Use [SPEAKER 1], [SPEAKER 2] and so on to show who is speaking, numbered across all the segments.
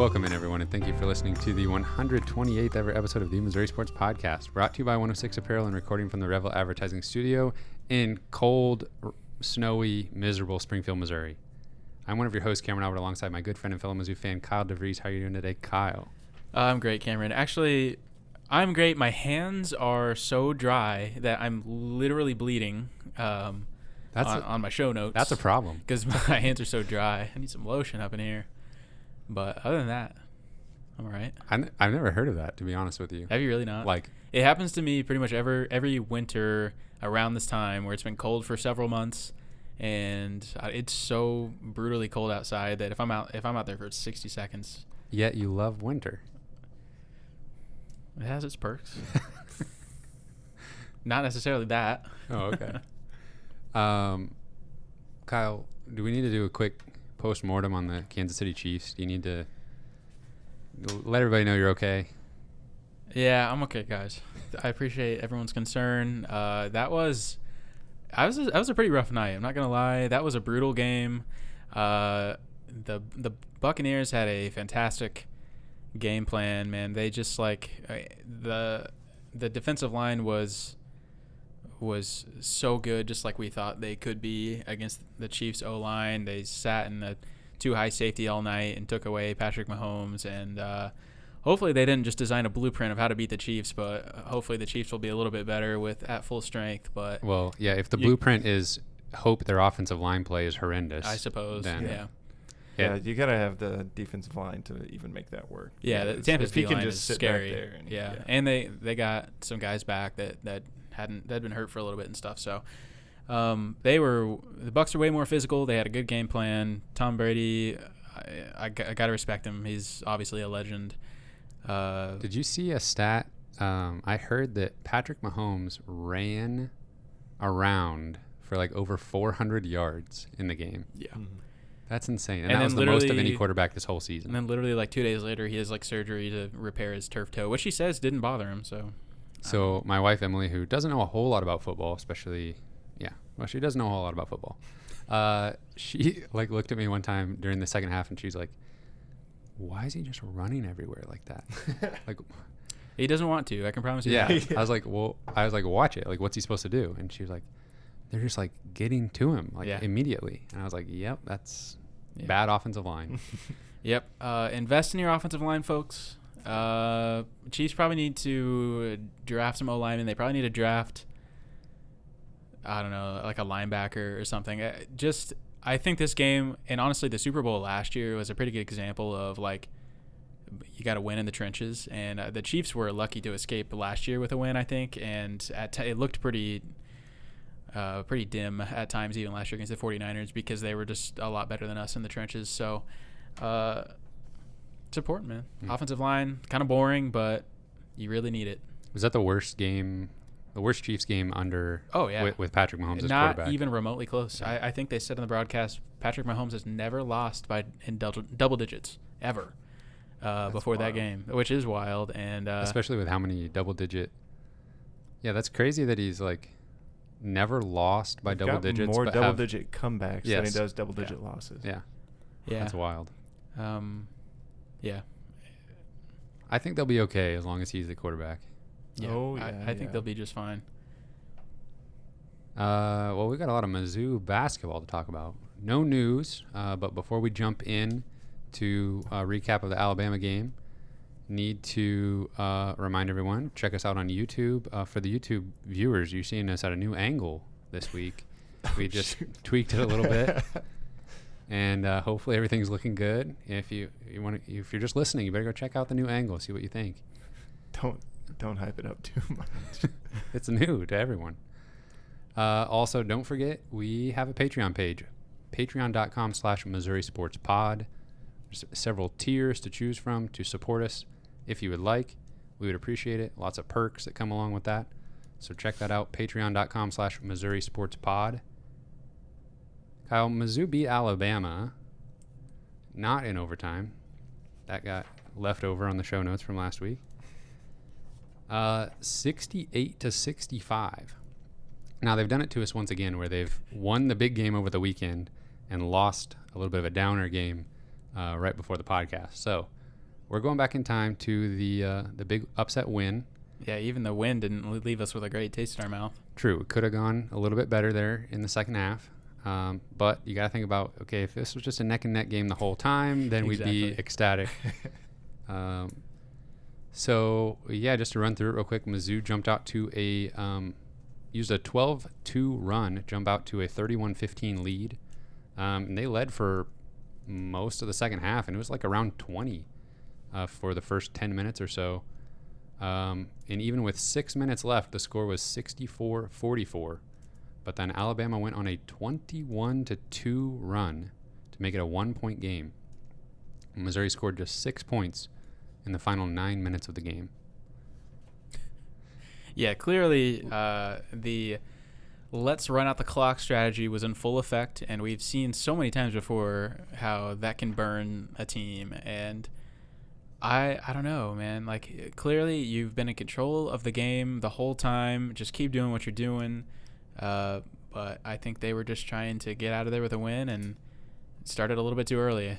[SPEAKER 1] Welcome in, everyone, and thank you for listening to the 128th ever episode of the Missouri Sports Podcast, brought to you by 106 Apparel and recording from the Revel Advertising Studio in cold, snowy, miserable Springfield, Missouri. I'm one of your hosts, Cameron Albert, alongside my good friend and fellow Mizzou fan, Kyle DeVries. How are you doing today, Kyle?
[SPEAKER 2] I'm great, Cameron. Actually, I'm great. My hands are so dry that I'm literally bleeding on my show notes.
[SPEAKER 1] That's a problem.
[SPEAKER 2] Because my hands are so dry. I need some lotion up in here. But other than that, I'm all right.
[SPEAKER 1] I've never heard of that, to be honest with you.
[SPEAKER 2] Have you really not?
[SPEAKER 1] Like,
[SPEAKER 2] it happens to me pretty much every winter around this time where it's been cold for several months, and it's so brutally cold outside that if I'm out there for 60 seconds.
[SPEAKER 1] Yet you love winter.
[SPEAKER 2] It has its perks. Not necessarily that.
[SPEAKER 1] Oh, okay. Kyle, do we need to do a quick post-mortem on the Kansas City Chiefs? Do you need to let everybody know you're okay?
[SPEAKER 2] Yeah, I'm okay, guys. I appreciate everyone's concern. That was a pretty rough night. I'm not gonna lie. That was a brutal game. The Buccaneers had a fantastic game plan, man. They just the defensive line was so good, just like we thought they could be against the Chiefs O-line. They sat in the too high safety all night and took away Patrick Mahomes, and hopefully they didn't just design a blueprint of how to beat the Chiefs, but hopefully the Chiefs will be a little bit better at full strength. But
[SPEAKER 1] well, yeah, if the blueprint is hope their offensive line play is horrendous,
[SPEAKER 2] I suppose,
[SPEAKER 1] then
[SPEAKER 3] yeah, you gotta have the defensive line to even make that work.
[SPEAKER 2] Yeah, the Tampa's D line is scary.
[SPEAKER 3] Back there
[SPEAKER 2] and they got some guys back that had been hurt for a little bit and stuff. So the Bucs are way more physical. They had a good game plan. Tom Brady, I gotta respect him. He's obviously a legend.
[SPEAKER 1] Did you see a stat? I heard that Patrick Mahomes ran around for like over 400 yards in the game.
[SPEAKER 2] Yeah.
[SPEAKER 3] Mm-hmm.
[SPEAKER 1] That's insane. And that was the most of any quarterback this whole season.
[SPEAKER 2] And then literally like 2 days later, he has like surgery to repair his turf toe, which he says didn't bother him. So
[SPEAKER 1] my wife, Emily, who doesn't know a whole lot about football, she doesn't know a whole lot about football. She like looked at me one time during the second half and she's like, why is he just running everywhere like that? Like,
[SPEAKER 2] he doesn't want to. I can promise you.
[SPEAKER 1] Yeah.
[SPEAKER 2] That.
[SPEAKER 1] I was like, watch it. Like, what's he supposed to do? And she was like, they're just like getting to him immediately. And I was like, yep, that's bad offensive line.
[SPEAKER 2] Yep. Invest in your offensive line, folks. Chiefs probably need to draft some O-linemen. They probably need to draft, I don't know, like a linebacker or something. I think this game, and honestly the Super Bowl last year was a pretty good example of like you got to win in the trenches. And the Chiefs were lucky to escape last year with a win, I think. And it looked pretty dim at times, even last year against the 49ers, because they were just a lot better than us in the trenches. So it's important, man. Mm-hmm. Offensive line, kind of boring, but you really need it.
[SPEAKER 1] Was that the worst Chiefs game under with Patrick Mahomes as quarterback?
[SPEAKER 2] Not even remotely close. Yeah. I think they said in the broadcast, Patrick Mahomes has never lost in double digits ever before that game, which is wild. And
[SPEAKER 1] especially with how many double-digit. Yeah, that's crazy that he's like never lost by double digits.
[SPEAKER 3] More double-digit comebacks than he does double-digit losses.
[SPEAKER 1] Yeah, that's wild.
[SPEAKER 2] Yeah.
[SPEAKER 1] I think they'll be okay as long as he's the quarterback.
[SPEAKER 2] Yeah, I think they'll be just fine.
[SPEAKER 1] Well, we got a lot of Mizzou basketball to talk about. No news, but before we jump in to a recap of the Alabama game, need to remind everyone, check us out on YouTube. For the YouTube viewers, you're seeing us at a new angle this week. We just tweaked it a little bit. And hopefully everything's looking good. If if you're just listening, you better go check out the new angle, see what you think.
[SPEAKER 3] Don't hype it up too much.
[SPEAKER 1] It's new to everyone. Also, don't forget, we have a Patreon page, patreon.com/Missouri Sports Pod. There's several tiers to choose from to support us. If you would like, we would appreciate it. Lots of perks that come along with that. So check that out, patreon.com/Missouri Sports Pod. Kyle, Mizzou beat Alabama, not in overtime. That got left over on the show notes from last week. 68-65. Now, they've done it to us once again where they've won the big game over the weekend and lost a little bit of a downer game right before the podcast. So we're going back in time to the big upset win.
[SPEAKER 2] Yeah, even the win didn't leave us with a great taste in our mouth.
[SPEAKER 1] True, it could have gone a little bit better there in the second half. But you got to think about, okay, if this was just a neck and neck game the whole time, then we'd be ecstatic. So yeah, just to run through it real quick, Mizzou jumped out to used a 12-2 run, jump out to a 31-15 lead. And they led for most of the second half, and it was like around 20 for the first 10 minutes or so. And even with 6 minutes left, the score was 64-44. But then Alabama went on a 21-2 run to make it a 1-point game. Missouri scored just 6 points in the final 9 minutes of the game.
[SPEAKER 2] Yeah, clearly the let's run out the clock strategy was in full effect, and we've seen so many times before how that can burn a team. And I don't know, man. Like, clearly you've been in control of the game the whole time. Just keep doing what you're doing. But I think they were just trying to get out of there with a win and started a little bit too early.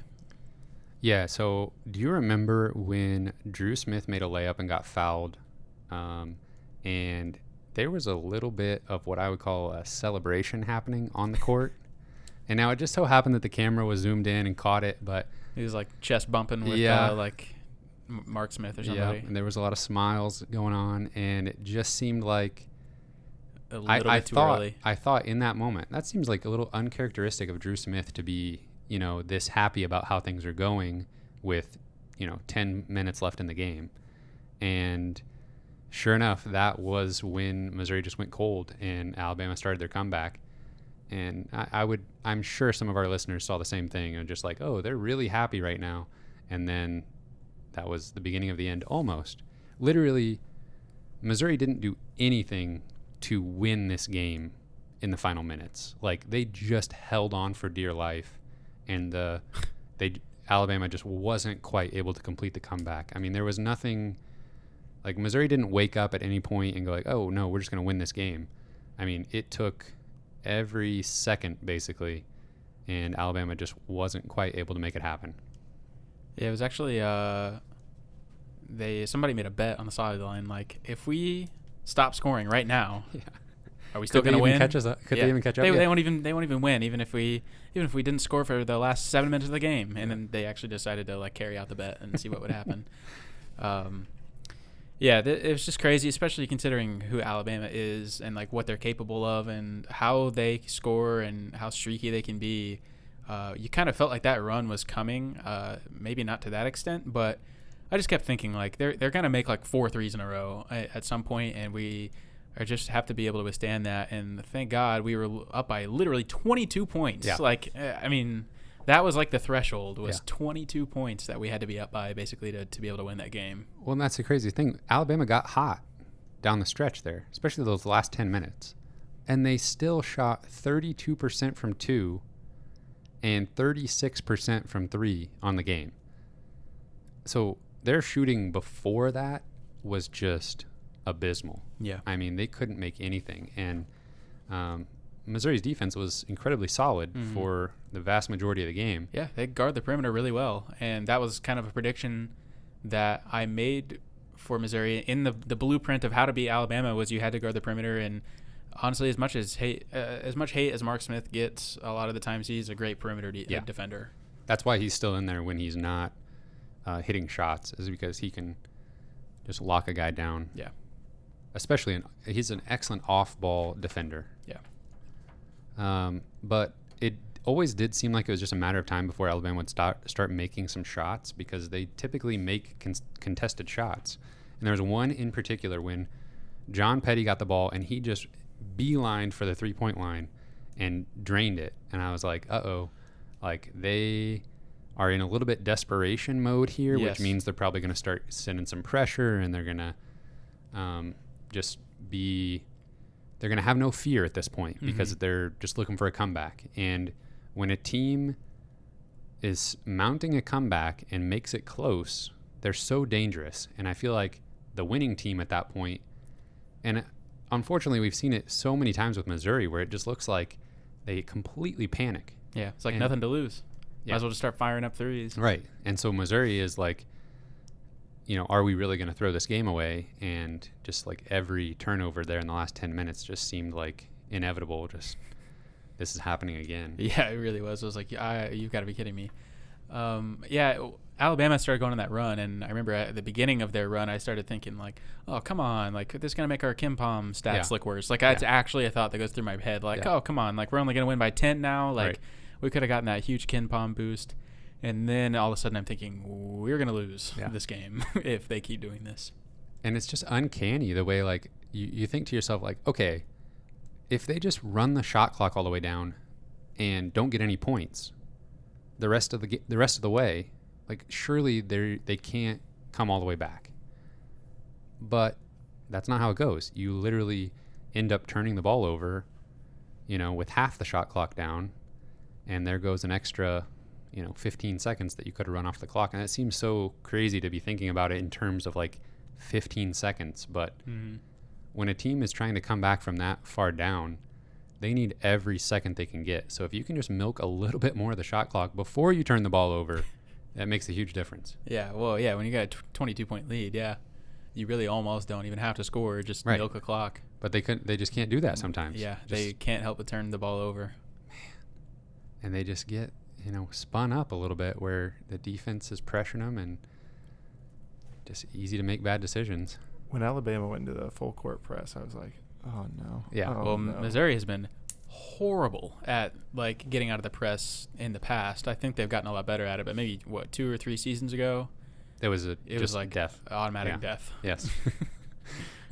[SPEAKER 1] Yeah, so do you remember when Drew Smith made a layup and got fouled? And there was a little bit of what I would call a celebration happening on the court. And now it just so happened that the camera was zoomed in and caught it, but
[SPEAKER 2] he was like chest bumping with like Mark Smith or somebody.
[SPEAKER 1] Yeah, and there was a lot of smiles going on, and it just seemed like
[SPEAKER 2] a little bit too early.
[SPEAKER 1] I thought in that moment, that seems like a little uncharacteristic of Drew Smith to be, this happy about how things are going with, 10 minutes left in the game. And sure enough, that was when Missouri just went cold and Alabama started their comeback. And I'm sure some of our listeners saw the same thing and just like, oh, they're really happy right now. And then that was the beginning of the end almost. Literally, Missouri didn't do anything to win this game in the final minutes. Like, they just held on for dear life, and Alabama just wasn't quite able to complete the comeback. I mean, there was nothing. Like, Missouri didn't wake up at any point and go like, oh, no, we're just going to win this game. I mean, it took every second, basically, and Alabama just wasn't quite able to make it happen.
[SPEAKER 2] Yeah, it was actually somebody made a bet on the sideline, like, if we stop scoring right now, are we still going to win?
[SPEAKER 1] Could they even catch up?
[SPEAKER 2] They won't even win, even if we didn't score for the last 7 minutes of the game. And then they actually decided to, like, carry out the bet and see what would happen. It was just crazy, especially considering who Alabama is and, like, what they're capable of and how they score and how streaky they can be. You kind of felt like that run was coming, maybe not to that extent, but I just kept thinking, like, they're going to make, like, 4 threes in a row at some point, and we just have to be able to withstand that. And thank God we were up by literally 22 points. Yeah. Like, I mean, that was like the threshold was 22 points that we had to be up by basically to be able to win that game.
[SPEAKER 1] Well, and that's the crazy thing. Alabama got hot down the stretch there, especially those last 10 minutes. And they still shot 32% from 2 and 36% from 3 on the game. So their shooting before that was just abysmal.
[SPEAKER 2] Yeah.
[SPEAKER 1] I mean, they couldn't make anything. And Missouri's defense was incredibly solid for the vast majority of the game.
[SPEAKER 2] Yeah, they guard the perimeter really well. And that was kind of a prediction that I made for Missouri in the blueprint of how to beat Alabama was you had to guard the perimeter. And honestly, as much hate as Mark Smith gets, a lot of the times he's a great perimeter defender. That's
[SPEAKER 1] why he's still in there when he's not hitting shots, is because he can just lock a guy down.
[SPEAKER 2] Yeah.
[SPEAKER 1] Especially, he's an excellent off-ball defender.
[SPEAKER 2] Yeah.
[SPEAKER 1] But it always did seem like it was just a matter of time before Alabama would start making some shots, because they typically make contested shots. And there was one in particular when John Petty got the ball and he just beelined for the three-point line and drained it. And I was like, uh-oh, like they are in a little bit desperation mode here, which means they're probably going to start sending some pressure, and they're going to they're going to have no fear at this point because they're just looking for a comeback. And when a team is mounting a comeback and makes it close, they're so dangerous. And I feel like the winning team at that point, and unfortunately we've seen it so many times with Missouri where it just looks like they completely panic.
[SPEAKER 2] Yeah, it's like nothing to lose. Might as well just start firing up threes.
[SPEAKER 1] Right. And so Missouri is like, are we really going to throw this game away? And just like every turnover there in the last 10 minutes just seemed like inevitable. Just this is happening again.
[SPEAKER 2] Yeah, it really was. I was like, you've got to be kidding me. Alabama started going on that run, and I remember at the beginning of their run, I started thinking like, oh, come on, like this is going to make our Kim Pom stats look worse. Like that's actually a thought that goes through my head. Like, oh, come on, like we're only going to win by 10 now. Like we could have gotten that huge Kim Pom boost. And then all of a sudden I'm thinking we're going to lose this game if they keep doing this.
[SPEAKER 1] And it's just uncanny the way like you think to yourself like, okay, if they just run the shot clock all the way down and don't get any points the rest of the way, like surely they can't come all the way back. But that's not how it goes. You literally end up turning the ball over, with half the shot clock down, and there goes an extra 15 seconds that you could have run off the clock. And it seems so crazy to be thinking about it in terms of like 15 seconds. But when a team is trying to come back from that far down, they need every second they can get. So if you can just milk a little bit more of the shot clock before you turn the ball over, that makes a huge difference.
[SPEAKER 2] Yeah, well, yeah, when you got a 22-point lead, you really almost don't even have to score, just milk a clock.
[SPEAKER 1] But they just can't do that sometimes.
[SPEAKER 2] Yeah, they can't help but turn the ball over.
[SPEAKER 1] Man. And they just get spun up a little bit where the defense is pressuring them and just easy to make bad decisions.
[SPEAKER 3] When Alabama went into the full court press, I was like, oh no.
[SPEAKER 1] Yeah.
[SPEAKER 3] Oh,
[SPEAKER 2] no. Missouri has been horrible at like getting out of the press in the past. I think they've gotten a lot better at it, but maybe 2 or 3 seasons ago,
[SPEAKER 1] it was like
[SPEAKER 2] death, automatic death.
[SPEAKER 1] Yes.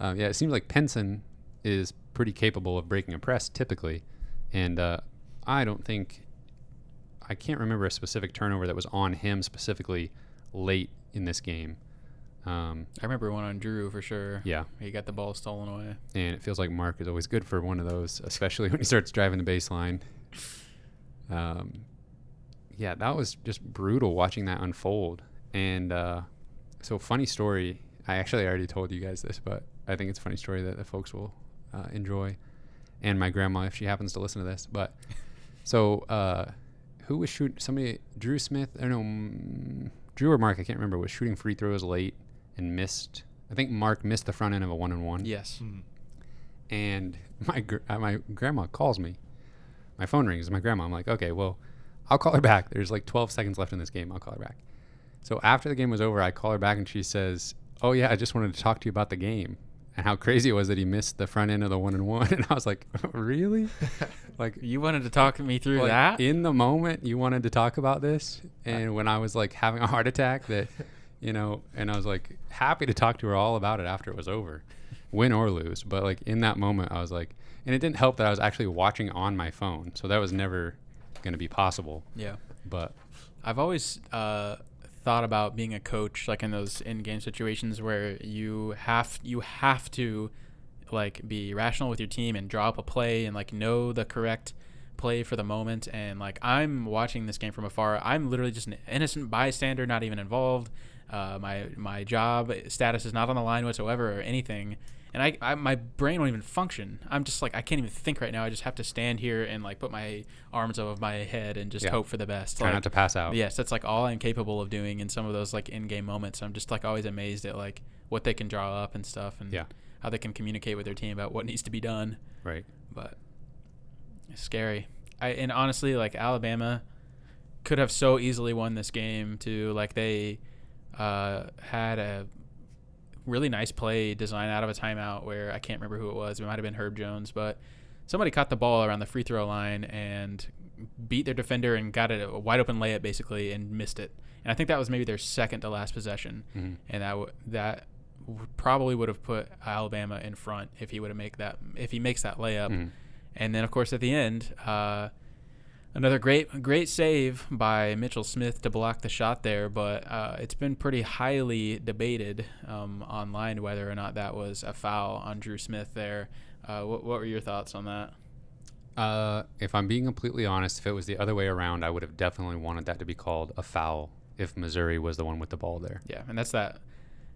[SPEAKER 1] It seems like Penson is pretty capable of breaking a press typically, and I can't remember a specific turnover that was on him specifically late in this game.
[SPEAKER 2] I remember one on Drew for sure.
[SPEAKER 1] Yeah.
[SPEAKER 2] He got the ball stolen away.
[SPEAKER 1] And it feels like Mark is always good for one of those, especially when he starts driving the baseline. That was just brutal watching that unfold. And so funny story. I actually already told you guys this, but I think it's a funny story that the folks will enjoy. And my grandma, if she happens to listen to this. But so who was shooting? Somebody, Drew Smith, Drew or Mark, I can't remember, was shooting free throws late and missed. I think Mark missed the front end of a 1-on-1.
[SPEAKER 2] Yes.
[SPEAKER 3] Mm-hmm.
[SPEAKER 1] And my grandma calls me. My phone rings. It's my grandma. I'm like, okay, well, I'll call her back. There's like 12 seconds left in this game. I'll call her back. So after the game was over, I call her back and she says, oh yeah, I just wanted to talk to you about the game and how crazy it was that he missed the front end of the 1-on-1. And I was like, really? Like,
[SPEAKER 2] you wanted to talk me through
[SPEAKER 1] like,
[SPEAKER 2] that?
[SPEAKER 1] In the moment, you wanted to talk about this? And when I was like having a heart attack that, and I was like happy to talk to her all about it after it was over, win or lose. But like in that moment, I was like, and it didn't help that I was actually watching on my phone. So that was never going to be possible.
[SPEAKER 2] Yeah.
[SPEAKER 1] But
[SPEAKER 2] I've always thought about being a coach, like in those in-game situations where you have to like be rational with your team and draw up a play and like know the correct play for the moment. And like I'm watching this game from afar. I'm literally just an innocent bystander, not even involved. My job status is not on the line whatsoever or anything. And I my brain won't even function. I'm just like, I can't even think right now. I just have to stand here and like put my arms above my head and just hope for the best.
[SPEAKER 1] Try not to pass out.
[SPEAKER 2] Yes, that's like all I'm capable of doing in some of those like in-game moments. I'm just like always amazed at like what they can draw up and stuff and how they can communicate with their team about what needs to be done.
[SPEAKER 1] Right.
[SPEAKER 2] But it's scary. And honestly, like Alabama could have so easily won this game too. Like they had a really nice play design out of a timeout where I can't remember who it was. It might have been Herb Jones, but somebody caught the ball around the free throw line and beat their defender and got a wide open layup basically and missed it. And I think that was maybe their second to last possession. Mm-hmm. And that probably would have put Alabama in front if he makes that layup. Mm-hmm. And then of course at the end, another great save by Mitchell Smith to block the shot there, but it's been pretty highly debated online whether or not that was a foul on Drew Smith there. What were your thoughts on that?
[SPEAKER 1] If I'm being completely honest, if it was the other way around, I would have definitely wanted that to be called a foul if Missouri was the one with the ball there.
[SPEAKER 2] Yeah, and that's that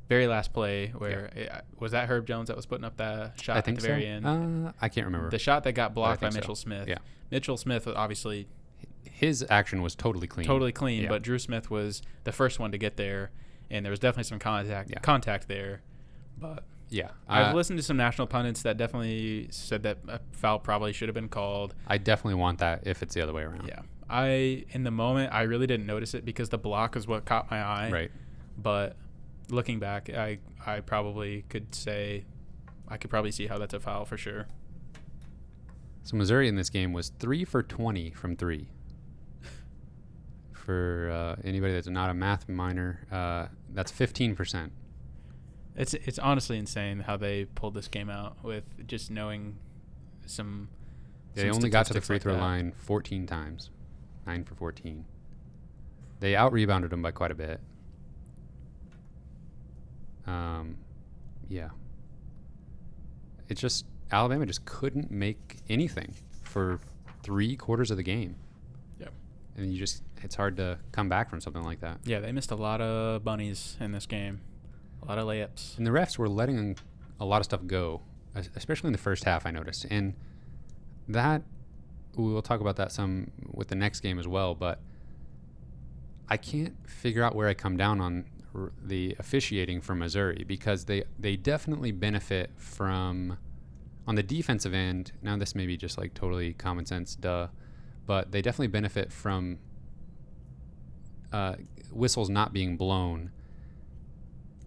[SPEAKER 2] very last play where was that Herb Jones that was putting up that shot at the very end?
[SPEAKER 1] I can't remember.
[SPEAKER 2] The shot that got blocked by Mitchell Smith.
[SPEAKER 1] Yeah.
[SPEAKER 2] Mitchell Smith, obviously,
[SPEAKER 1] his action was totally clean.
[SPEAKER 2] But Drew Smith was the first one to get there, and there was definitely some contact there. But
[SPEAKER 1] Yeah.
[SPEAKER 2] I've listened to some national pundits that definitely said that a foul probably should have been called.
[SPEAKER 1] I definitely want that if it's the other way around.
[SPEAKER 2] Yeah. In the moment, I really didn't notice it because the block is what caught my eye.
[SPEAKER 1] Right.
[SPEAKER 2] But looking back, I probably could say I could probably see how that's a foul for sure.
[SPEAKER 1] So Missouri in this game was 3 for 20 from 3. For anybody that's not a math minor, that's 15%.
[SPEAKER 2] It's honestly insane how they pulled this game out with just knowing some.
[SPEAKER 1] They only got to the free throw line 14 times, 9 for 14. They out-rebounded them by quite a bit. Yeah. It's just Alabama just couldn't make anything for 3/4 of the game.
[SPEAKER 2] Yep.
[SPEAKER 1] And it's hard to come back from something like that.
[SPEAKER 2] Yeah, they missed a lot of bunnies in this game. A lot of layups.
[SPEAKER 1] And the refs were letting a lot of stuff go, especially in the first half, I noticed. And that, we'll talk about that some with the next game as well, but I can't figure out where I come down on the officiating for Missouri, because they definitely benefit from, on the defensive end, now this may be just like totally common sense, but they definitely benefit from whistles not being blown,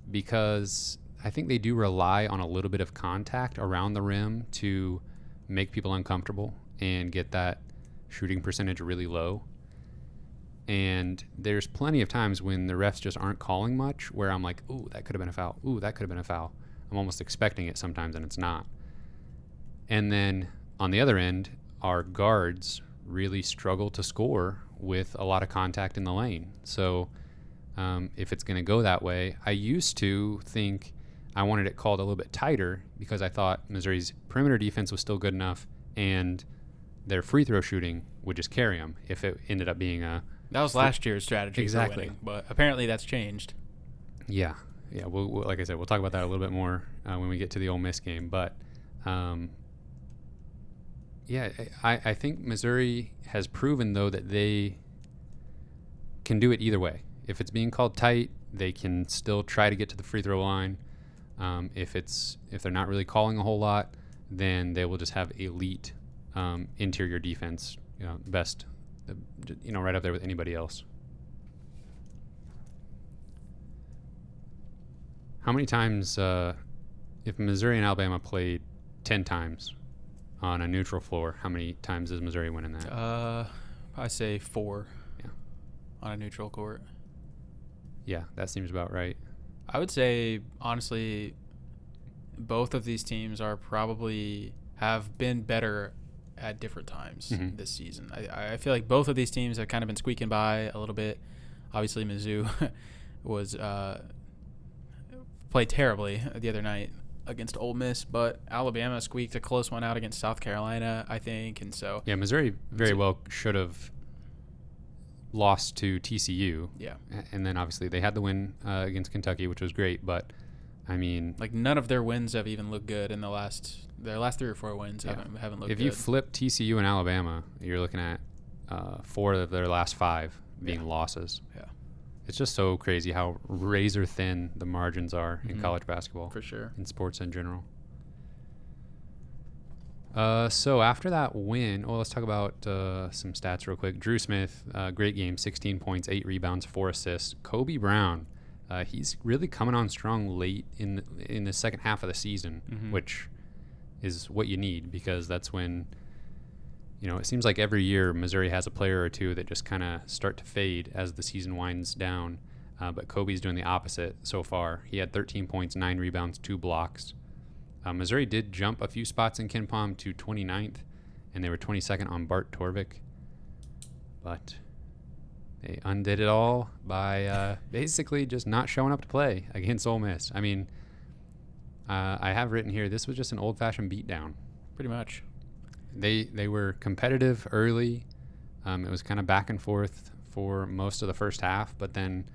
[SPEAKER 1] because I think they do rely on a little bit of contact around the rim to make people uncomfortable and get that shooting percentage really low. And there's plenty of times when the refs just aren't calling much where I'm like, ooh, that could have been a foul. Ooh, that could have been a foul. I'm almost expecting it sometimes, and it's not. And then on the other end, our guards really struggle to score with a lot of contact in the lane. So if it's going to go that way, I used to think I wanted it called a little bit tighter because I thought Missouri's perimeter defense was still good enough and their free throw shooting would just carry them if it ended up being a...
[SPEAKER 2] That was last year's strategy
[SPEAKER 1] Exactly.
[SPEAKER 2] for winning, but apparently that's changed.
[SPEAKER 1] Yeah. We'll, like I said, we'll talk about that a little bit more when we get to the Ole Miss game. But, I think Missouri has proven, though, that they can do it either way. If it's being called tight, they can still try to get to the free throw line. If they're not really calling a whole lot, then they will just have elite interior defense, best, right up there with anybody else. How many times, if Missouri and Alabama played 10 times on a neutral floor, how many times does Missouri win in that?
[SPEAKER 2] I say 4.
[SPEAKER 1] Yeah.
[SPEAKER 2] On a neutral court.
[SPEAKER 1] Yeah, that seems about right.
[SPEAKER 2] I would say, honestly, both of these teams have been better at different times this season. I feel like both of these teams have kind of been squeaking by a little bit. Obviously, Mizzou was played terribly the other night against Ole Miss, but Alabama squeaked a close one out against South Carolina, I think, and so...
[SPEAKER 1] Yeah, Missouri very well should have lost to TCU.
[SPEAKER 2] Yeah.
[SPEAKER 1] And then, obviously, they had the win against Kentucky, which was great, but, I mean...
[SPEAKER 2] Like, none of their wins have even looked good in their last 3 or 4 wins haven't looked good.
[SPEAKER 1] If you flip TCU and Alabama, you're looking at 4 of their last 5 being losses.
[SPEAKER 2] Yeah.
[SPEAKER 1] It's just so crazy how razor thin the margins are in college basketball.
[SPEAKER 2] For sure.
[SPEAKER 1] In sports in general. So after that win, let's talk about some stats real quick. Drew Smith, great game, 16 points, 8 rebounds, 4 assists. Kobe Brown, he's really coming on strong late in the second half of the season, which is what you need, because that's when, it seems like every year Missouri has a player or two that just kind of start to fade as the season winds down. But Kobe's doing the opposite so far. He had 13 points, 9 rebounds, 2 blocks. Missouri did jump a few spots in KenPom to 29th, and they were 22nd on Bart Torvik. But they undid it all by basically just not showing up to play against Ole Miss. I mean, I have written here, this was just an old-fashioned beatdown.
[SPEAKER 2] Pretty much.
[SPEAKER 1] They were competitive early. It was kind of back and forth for most of the first half, but then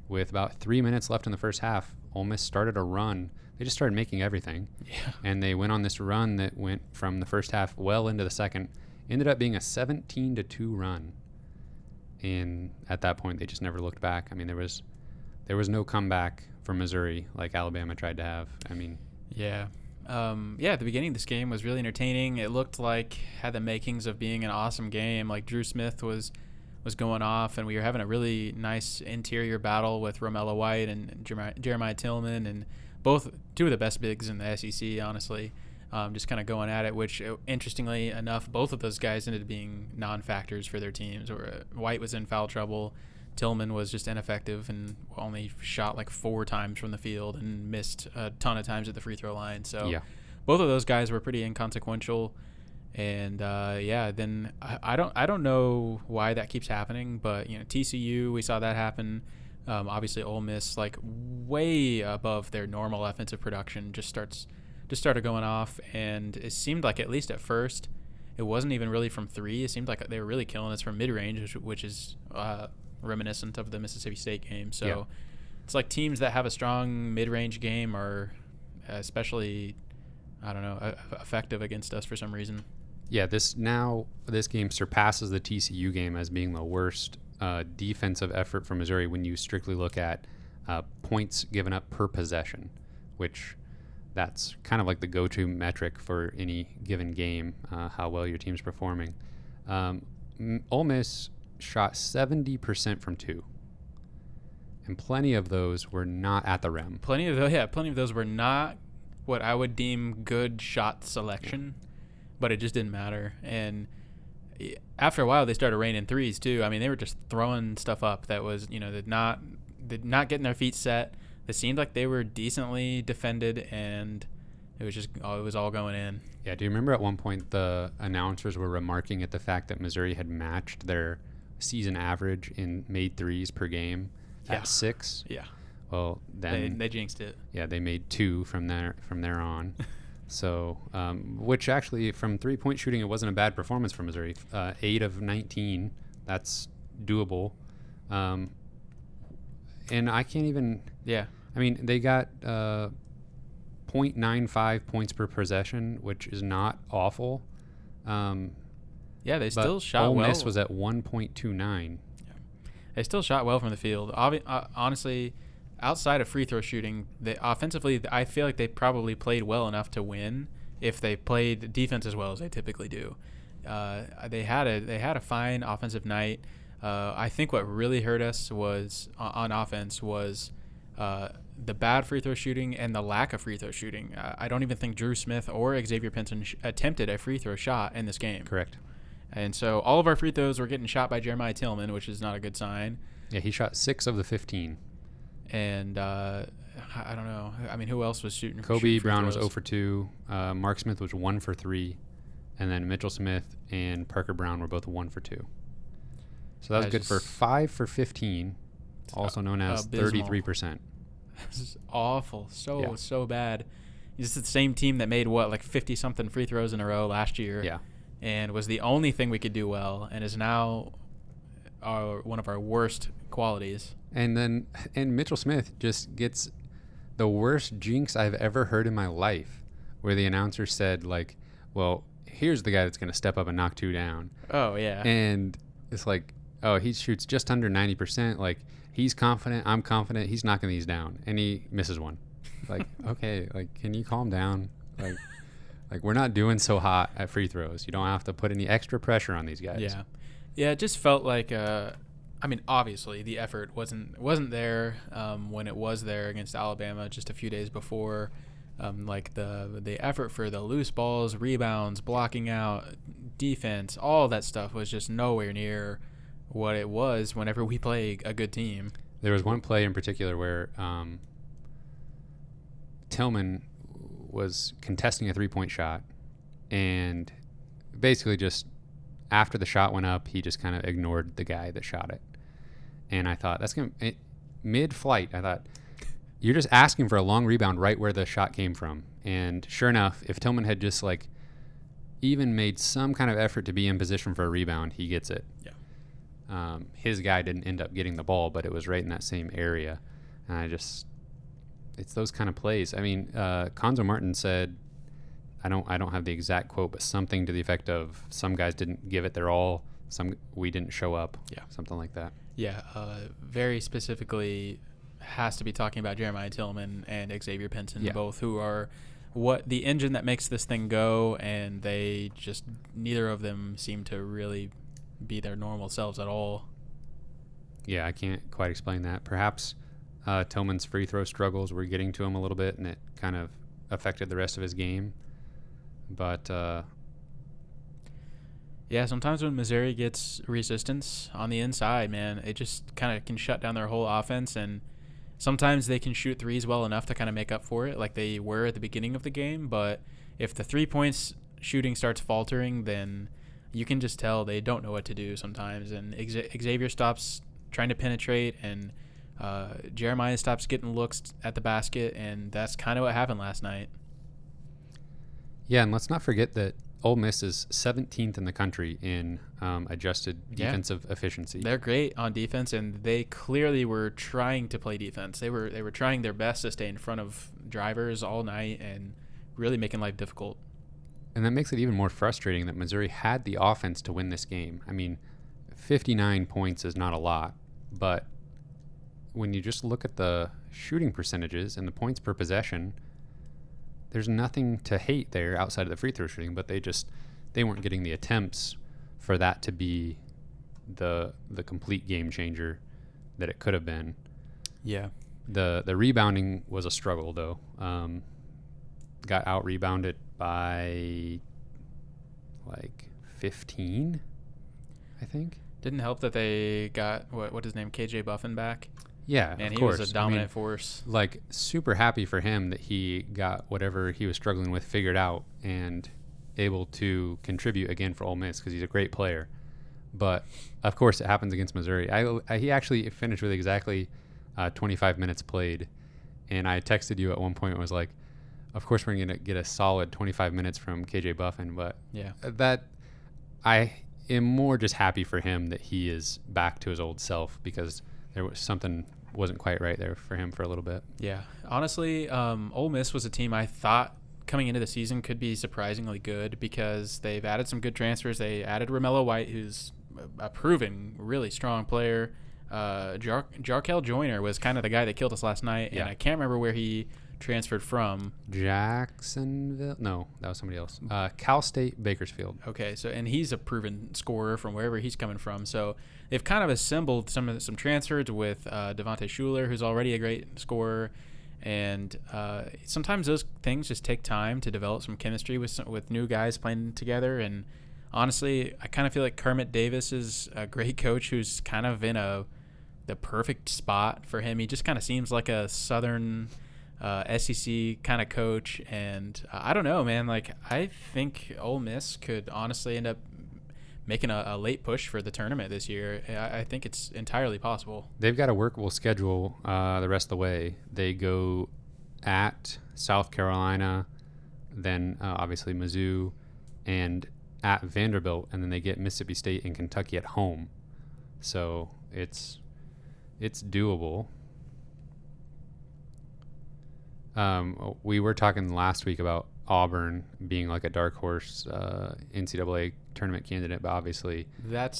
[SPEAKER 1] with about 3 minutes left in the first half, Ole Miss started a run. They just started making everything.
[SPEAKER 2] Yeah.
[SPEAKER 1] And they went on this run that went from the first half well into the second. Ended up being a 17-2 run. And at that point, they just never looked back. I mean, there was there was no comeback for Missouri like Alabama tried to have. I mean,
[SPEAKER 2] Yeah. The beginning of this game was really entertaining. It looked like had the makings of being an awesome game. Like Drew Smith was going off, and we were having a really nice interior battle with Romello White and Jeremiah Tillman, and two of the best bigs in the SEC, honestly. Just kind of going at it, which, interestingly enough, both of those guys ended up being non-factors for their teams. White was in foul trouble. Tillman was just ineffective and only shot like 4 times from the field and missed a ton of times at the free throw line. So both of those guys were pretty inconsequential. And then I don't know why that keeps happening, but TCU, we saw that happen. Obviously Ole Miss, like way above their normal offensive production, just started going off, and it seemed like, at least at first, it wasn't even really from 3. It seemed like they were really killing us from mid-range, which is reminiscent of the Mississippi State game. So it's like teams that have a strong mid-range game are especially, effective against us for some reason.
[SPEAKER 1] Yeah, this game surpasses the TCU game as being the worst defensive effort for Missouri when you strictly look at points given up per possession, which that's kind of like the go-to metric for any given game, how well your team's performing. Ole Miss shot 70% from 2, and plenty of those were not at the rim.
[SPEAKER 2] Plenty of those were not what I would deem good shot selection, but it just didn't matter. And after a while, they started raining threes too. I mean, they were just throwing stuff up that was, did not getting their feet set. It seemed like they were decently defended, and it was all going in.
[SPEAKER 1] Yeah, do you remember at one point the announcers were remarking at the fact that Missouri had matched their season average in made threes per game at 6?
[SPEAKER 2] Yeah.
[SPEAKER 1] Well, then
[SPEAKER 2] they jinxed it.
[SPEAKER 1] Yeah, they made 2 from there on. So, which actually, from 3-point shooting, it wasn't a bad performance for Missouri. 8 of 19, that's doable. And I can't even.
[SPEAKER 2] Yeah.
[SPEAKER 1] I mean, they got 0.95 points per possession, which is not awful.
[SPEAKER 2] They still shot well.
[SPEAKER 1] Ole Miss was at 1.29.
[SPEAKER 2] Yeah. They still shot well from the field. Honestly, outside of free throw shooting, offensively, I feel like they probably played well enough to win if they played defense as well as they typically do. They had a fine offensive night. I think what really hurt us was on offense was the bad free throw shooting and the lack of free throw shooting. I don't even think Drew Smith or Xavier Pinson attempted a free throw shot in this game.
[SPEAKER 1] Correct.
[SPEAKER 2] And so all of our free throws were getting shot by Jeremiah Tillman, which is not a good sign.
[SPEAKER 1] Yeah, he shot 6 of the 15.
[SPEAKER 2] And I don't know. I mean, who else was shooting?
[SPEAKER 1] Kobe Brown was 0 for 2. Mark Smith was 1 for 3. And then Mitchell Smith and Parker Brown were both 1 for 2. So that was good for 5 for 15, also known as 33%.
[SPEAKER 2] This is awful. So bad. This is the same team that made, 50-something free throws in a row last year.
[SPEAKER 1] Yeah.
[SPEAKER 2] And was the only thing we could do well, and is now one of our worst qualities.
[SPEAKER 1] And Mitchell Smith just gets the worst jinx I've ever heard in my life, where the announcer said, well, here's the guy that's going to step up and knock 2 down.
[SPEAKER 2] Oh, yeah.
[SPEAKER 1] And it's like, oh, he shoots just under 90%. He's confident, I'm confident, he's knocking these down, and he misses one. Okay, can you calm down? We're not doing so hot at free throws. You don't have to put any extra pressure on these guys.
[SPEAKER 2] Yeah. Yeah, it just felt like obviously the effort wasn't there when it was there against Alabama just a few days before. The effort for the loose balls, rebounds, blocking out, defense, all that stuff was just nowhere near what it was whenever we play a good team.
[SPEAKER 1] There was one play in particular where Tillman was contesting a 3-point shot, and basically just after the shot went up, he just kind of ignored the guy that shot it. And I thought, mid-flight, I thought, you're just asking for a long rebound right where the shot came from. And sure enough, if Tillman had just even made some kind of effort to be in position for a rebound, he gets it.
[SPEAKER 2] Yeah.
[SPEAKER 1] His guy didn't end up getting the ball, but it was right in that same area. And it's those kind of plays. I mean, Konzo Martin said, I don't have the exact quote, but something to the effect of, some guys didn't give it their all, we didn't show up.
[SPEAKER 2] Yeah.
[SPEAKER 1] Something like that.
[SPEAKER 2] Yeah. Very specifically has to be talking about Jeremiah Tillman and Xavier Pinson,
[SPEAKER 1] Yeah.
[SPEAKER 2] both who are the engine that makes this thing go, and they just, neither of them seem to really be their normal selves at all.
[SPEAKER 1] Yeah, I can't quite explain that. Perhaps Tillman's free throw struggles were getting to him a little bit, and it kind of affected the rest of his game. But
[SPEAKER 2] yeah, sometimes when Missouri gets resistance on the inside, man, it just kind of can shut down their whole offense, and sometimes they can shoot threes well enough to kind of make up for it like they were at the beginning of the game. But if the 3 points shooting starts faltering, then you can just tell they don't know what to do sometimes. And Xavier stops trying to penetrate, and Jeremiah stops getting looks at the basket, and that's kind of what happened last night.
[SPEAKER 1] yeah, and let's not forget that Ole Miss is 17th in the country in adjusted defensive efficiency.
[SPEAKER 2] They're great on defense, and they clearly were trying to play defense. They were trying their best to stay in front of drivers all night and really making life difficult.
[SPEAKER 1] And that makes it even more frustrating that Missouri had the offense to win this game. I mean, 59 points is not a lot, but when you just look at the shooting percentages and the points per possession, there's nothing to hate there outside of the free throw shooting, but they weren't getting the attempts for that to be the complete game changer that it could have been.
[SPEAKER 2] Yeah.
[SPEAKER 1] The rebounding was a struggle, though. Got out rebounded by like 15, I think.
[SPEAKER 2] Didn't help that they got what his name, KJ Buffin, back.
[SPEAKER 1] Yeah,
[SPEAKER 2] And
[SPEAKER 1] of
[SPEAKER 2] he
[SPEAKER 1] course.
[SPEAKER 2] was a dominant force.
[SPEAKER 1] Like, super happy for him that he got whatever he was struggling with figured out and able to contribute again for Ole Miss because he's a great player. But of course, it happens against Missouri. He actually finished with exactly 25 minutes played, and I texted you at one point and was like, of course we're going to get a solid 25 minutes from KJ Buffin, but
[SPEAKER 2] Yeah.
[SPEAKER 1] that I am more just happy for him that he is back to his old self because there was something wasn't quite right there for him for a little bit.
[SPEAKER 2] Yeah. Honestly, Ole Miss was a team I thought coming into the season could be surprisingly good because they've added some good transfers. They added Romello White, who's a proven really strong player. Jarkel Joyner was kind of the guy that killed us last night, and I can't remember where he transferred from.
[SPEAKER 1] Jacksonville? No, that was somebody else. Cal State Bakersfield.
[SPEAKER 2] Okay, so and he's a proven scorer from wherever he's coming from. So they've kind of assembled some transfers with Devontae Shuler, who's already a great scorer, and sometimes those things just take time to develop some chemistry with new guys playing together. And honestly, I kind of feel like Kermit Davis is a great coach who's kind of in the perfect spot for him. He just kind of seems like a Southern SEC kind of coach, and I don't know, man. Like, I think Ole Miss could honestly end up making a late push for the tournament this year. I think it's entirely possible.
[SPEAKER 1] They've got a workable schedule the rest of the way. They go at South Carolina, then obviously Mizzou, and at Vanderbilt, and then they get Mississippi State and Kentucky at home. So it's doable. We were talking last week about Auburn being like a dark horse NCAA tournament candidate, but obviously
[SPEAKER 2] that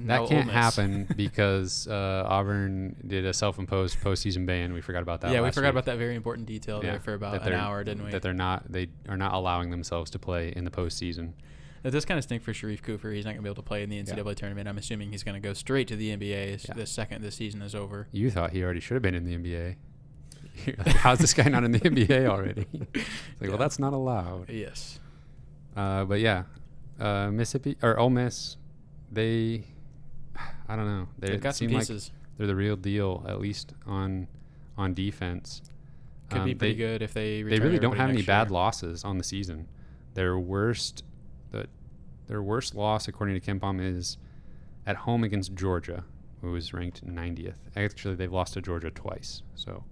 [SPEAKER 1] can't happen because Auburn did a self-imposed postseason ban. We forgot about that.
[SPEAKER 2] Yeah, we
[SPEAKER 1] last
[SPEAKER 2] forgot
[SPEAKER 1] week.
[SPEAKER 2] about that very important detail there for about an hour, didn't we?
[SPEAKER 1] That they are not allowing themselves to play in the postseason.
[SPEAKER 2] It does kind of stink for Sharif Cooper. He's not going to be able to play in the NCAA tournament. I'm assuming he's going to go straight to the NBA the second the season is over.
[SPEAKER 1] You thought he already should have been in the NBA. You're like, how's this guy not in the NBA already? It's like, well, that's not allowed.
[SPEAKER 2] Yes.
[SPEAKER 1] But yeah, Mississippi or Ole Miss, I don't know.
[SPEAKER 2] They've got some pieces.
[SPEAKER 1] Like they're the real deal, at least on defense.
[SPEAKER 2] Could be pretty good if they.
[SPEAKER 1] They really don't have any bad
[SPEAKER 2] year.
[SPEAKER 1] losses on the season. Their worst loss, according to Ken Pom, is at home against Georgia, who was ranked 90th. Actually, they've lost to Georgia twice. So.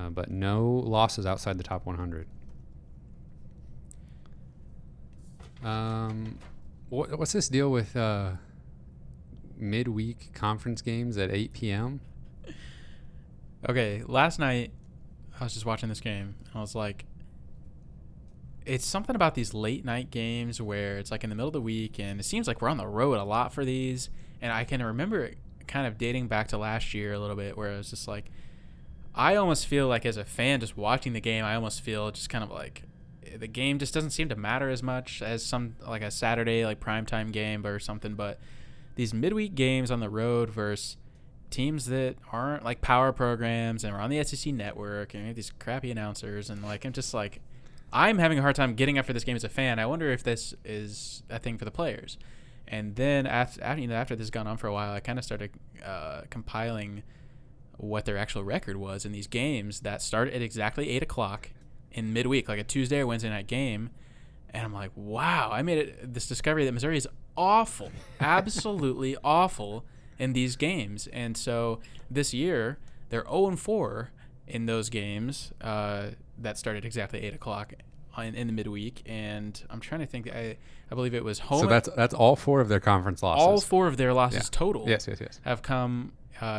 [SPEAKER 1] But no losses outside the top 100. What's this deal with midweek conference games at 8 p.m.?
[SPEAKER 2] Okay, last night I was just watching this game, and I was like, it's something about these late night games where it's like in the middle of the week, and it seems like we're on the road a lot for these. And I can remember it kind of dating back to last year a little bit, where it was just like, I almost feel like as a fan just watching the game, I almost feel just kind of like the game just doesn't seem to matter as much as some like a Saturday like primetime game or something. But these midweek games on the road versus teams that aren't like power programs and are on the SEC network and these crappy announcers and like I'm just like I'm having a hard time getting up for this game as a fan. I wonder if this is a thing for the players. And then after this has gone on for a while, I kind of started compiling what their actual record was in these games that started at exactly 8 o'clock in midweek, like a Tuesday or Wednesday night game. And I'm like, wow, I made this discovery that Missouri is awful, absolutely awful in these games. And so this year, they're 0-4 in those games that started exactly 8 o'clock in the midweek. And I'm trying to think, I believe it was home.
[SPEAKER 1] So that's all 4 of their conference losses.
[SPEAKER 2] All 4 of their losses total
[SPEAKER 1] Yes.
[SPEAKER 2] have come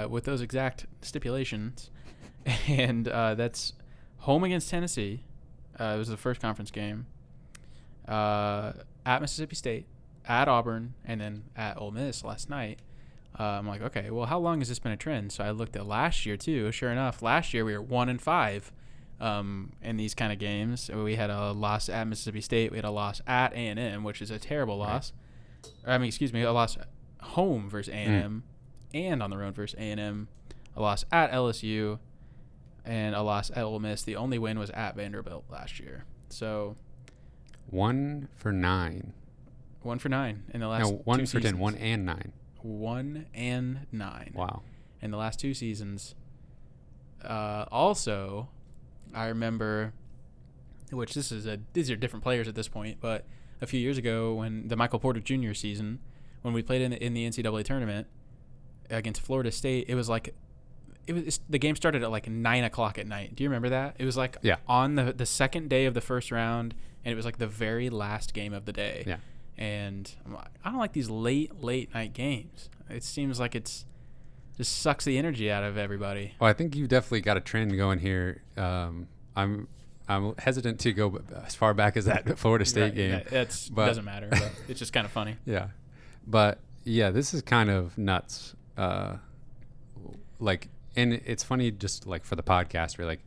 [SPEAKER 2] with those exact stipulations. And that's home against Tennessee. It was the first conference game. At Mississippi State, at Auburn, and then at Ole Miss last night. I'm like, okay, well, how long has this been a trend? So I looked at last year too. Sure enough, last year we were 1-5 in these kind of games. We had a loss at Mississippi State. We had a loss at A&M, which is a terrible loss. A loss home versus A&M, and on the road versus A&M. A loss at LSU, and a loss at Ole Miss. The only win was at Vanderbilt last year. So
[SPEAKER 1] 1 for 9.
[SPEAKER 2] 1 for 9 in the last
[SPEAKER 1] 1
[SPEAKER 2] 2
[SPEAKER 1] for 10.
[SPEAKER 2] seasons.
[SPEAKER 1] 1 and 9.
[SPEAKER 2] 1 and 9.
[SPEAKER 1] Wow.
[SPEAKER 2] In the last 2 seasons. Also, I remember, which these are different players at this point, but a few years ago when the Michael Porter Jr. season, when we played in the NCAA tournament against Florida State, it was the game started at like 9 o'clock at night. Do you remember that? It was like on the second day of the first round, and it was like the very last game of the day.
[SPEAKER 1] Yeah. And
[SPEAKER 2] I don't like these late night games. It seems like it's just sucks the energy out of everybody.
[SPEAKER 1] Well, I think you've definitely got a trend going here. I'm hesitant to go as far back as that Florida State game.
[SPEAKER 2] It doesn't matter, but it's just kind of funny.
[SPEAKER 1] Yeah. But yeah, this is kind of nuts. And it's funny just like for the podcast, we're like,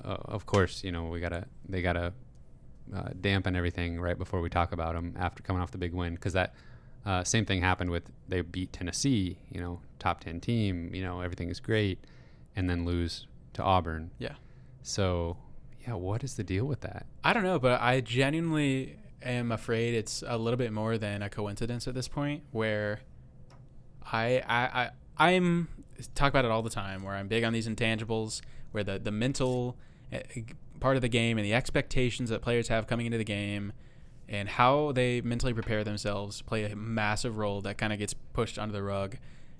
[SPEAKER 1] of course, they gotta dampen everything right before we talk about them after coming off the big win, because that same thing happened with they beat Tennessee, top 10 team, everything is great, and then lose to Auburn.
[SPEAKER 2] Yeah.
[SPEAKER 1] So yeah, what is the deal with that?
[SPEAKER 2] I don't know, but I genuinely am afraid it's a little bit more than a coincidence at this point, where I'm talk about it all the time, where I'm big on these intangibles, where the mental part of the game and the expectations that players have coming into the game and how they mentally prepare themselves play a massive role that kind of gets pushed under the rug.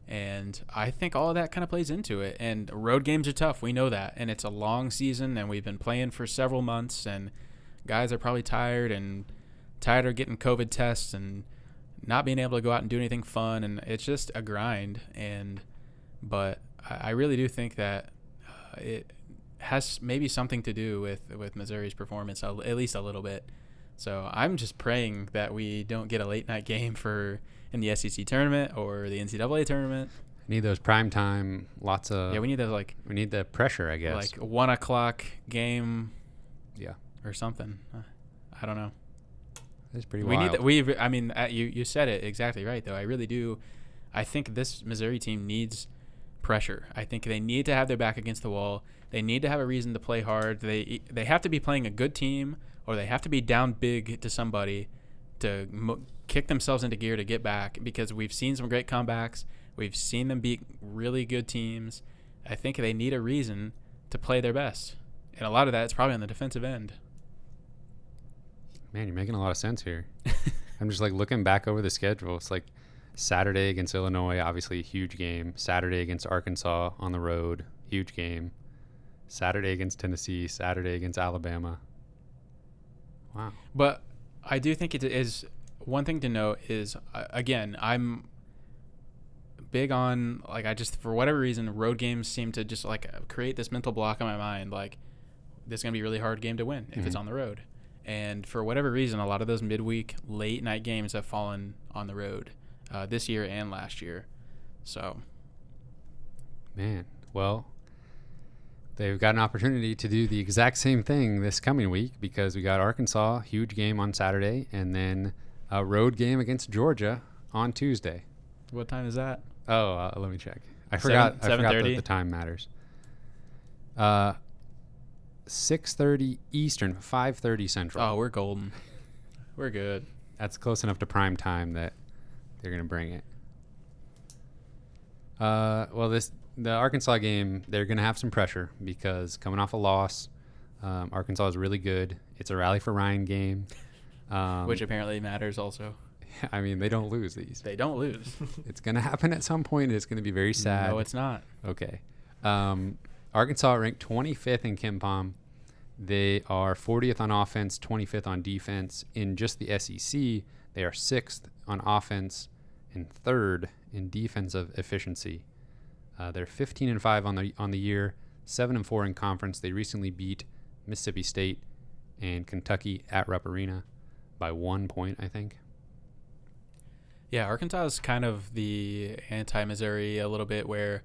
[SPEAKER 2] And I think all of that kind of plays into it. And road games are tough. We know that. And it's a long season, and we've been playing for several months, and guys are probably tired of getting COVID tests and not being able to go out and do anything fun. And it's just a grind. But I really do think that it has maybe something to do with Missouri's performance, at least a little bit. So I'm just praying that we don't get a late night game in the SEC tournament or the NCAA tournament.
[SPEAKER 1] Need those prime time, lots of.
[SPEAKER 2] Yeah, we need those
[SPEAKER 1] we need the pressure, I guess.
[SPEAKER 2] Like 1 o'clock game.
[SPEAKER 1] Yeah.
[SPEAKER 2] Or something. I don't know.
[SPEAKER 1] It's pretty wild.
[SPEAKER 2] You said it exactly right, though. I really do. I think this Missouri team needs pressure. I think they need to have their back against the wall. They need to have a reason to play hard. They have to be playing a good team, or they have to be down big to somebody to kick themselves into gear to get back, because we've seen some great comebacks. We've seen them beat really good teams. I think they need a reason to play their best. And a lot of that is probably on the defensive end.
[SPEAKER 1] Man, you're making a lot of sense here. I'm just like looking back over the schedule. It's like Saturday against Illinois, obviously a huge game. Saturday against Arkansas on the road, huge game. Saturday against Tennessee, Saturday against Alabama. Wow.
[SPEAKER 2] But I do think it is one thing to note is, again, I'm big on, for whatever reason, road games seem to just create this mental block in my mind. Like, this is going to be a really hard game to win if it's on the road. And for whatever reason, a lot of those midweek late night games have fallen on the road this year and last year. So,
[SPEAKER 1] man, well, they've got an opportunity to do the exact same thing this coming week because we got Arkansas, huge game on Saturday, and then a road game against Georgia on Tuesday.
[SPEAKER 2] What time is that?
[SPEAKER 1] Oh, let me check. I forgot that
[SPEAKER 2] 7:30?
[SPEAKER 1] the time matters. 6:30 Eastern, 5:30 Central.
[SPEAKER 2] Oh, we're golden. We're good.
[SPEAKER 1] That's close enough to prime time that they're going to bring it. The Arkansas game, they're going to have some pressure because coming off a loss, Arkansas is really good. It's a rally for Ryan game.
[SPEAKER 2] Which apparently matters also.
[SPEAKER 1] I mean, they don't lose these.
[SPEAKER 2] They don't lose.
[SPEAKER 1] It's going to happen at some point. It's going to be very sad.
[SPEAKER 2] No, it's not.
[SPEAKER 1] Okay. Arkansas ranked 25th in KenPom. They are 40th on offense, 25th on defense. In just the SEC, they are 6th on offense and 3rd in defensive efficiency. They're 15-5 on the year, 7-4 in conference. They recently beat Mississippi State and Kentucky at Rupp Arena by 1 point, I think.
[SPEAKER 2] Yeah, Arkansas is kind of the anti-Missouri a little bit, where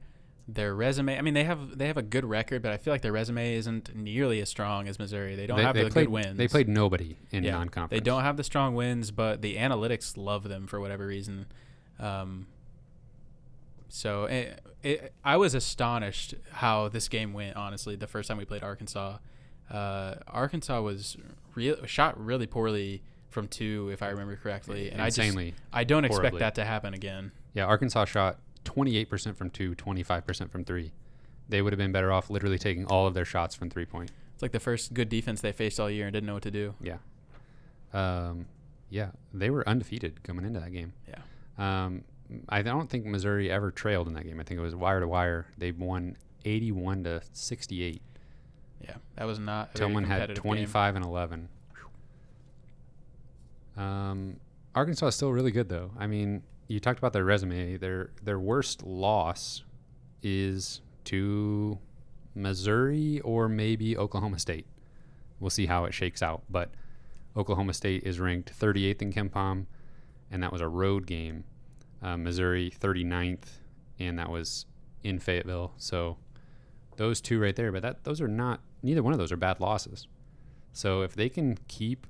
[SPEAKER 2] their resume, I mean, they have a good record, but I feel like their resume isn't nearly as strong as Missouri. They don't have the good wins.
[SPEAKER 1] They played nobody in non-conference.
[SPEAKER 2] They don't have the strong wins, but the analytics love them for whatever reason. So I was astonished how this game went, honestly, the first time we played Arkansas. Arkansas shot really poorly from 2, if I remember correctly. And I don't expect that to happen again.
[SPEAKER 1] Yeah, Arkansas shot 28% from 2, 25% from 3. They would have been better off literally taking all of their shots from 3-point.
[SPEAKER 2] It's like the first good defense they faced all year and didn't know what to do.
[SPEAKER 1] Yeah. They were undefeated coming into that game.
[SPEAKER 2] Yeah.
[SPEAKER 1] I don't think Missouri ever trailed in that game. I think it was wire to wire. They won 81-68.
[SPEAKER 2] Yeah, that was not a
[SPEAKER 1] Tillman
[SPEAKER 2] very
[SPEAKER 1] had
[SPEAKER 2] competitive
[SPEAKER 1] 25 and 11. Arkansas is still really good, though. I mean, you talked about their resume. Their worst loss is to Missouri or maybe Oklahoma State. We'll see how it shakes out. But Oklahoma State is ranked 38th in KenPom, and that was a road game. Missouri 39th, and that was in Fayetteville. So those two right there, but those are not, neither one of those are bad losses. So if they can keep,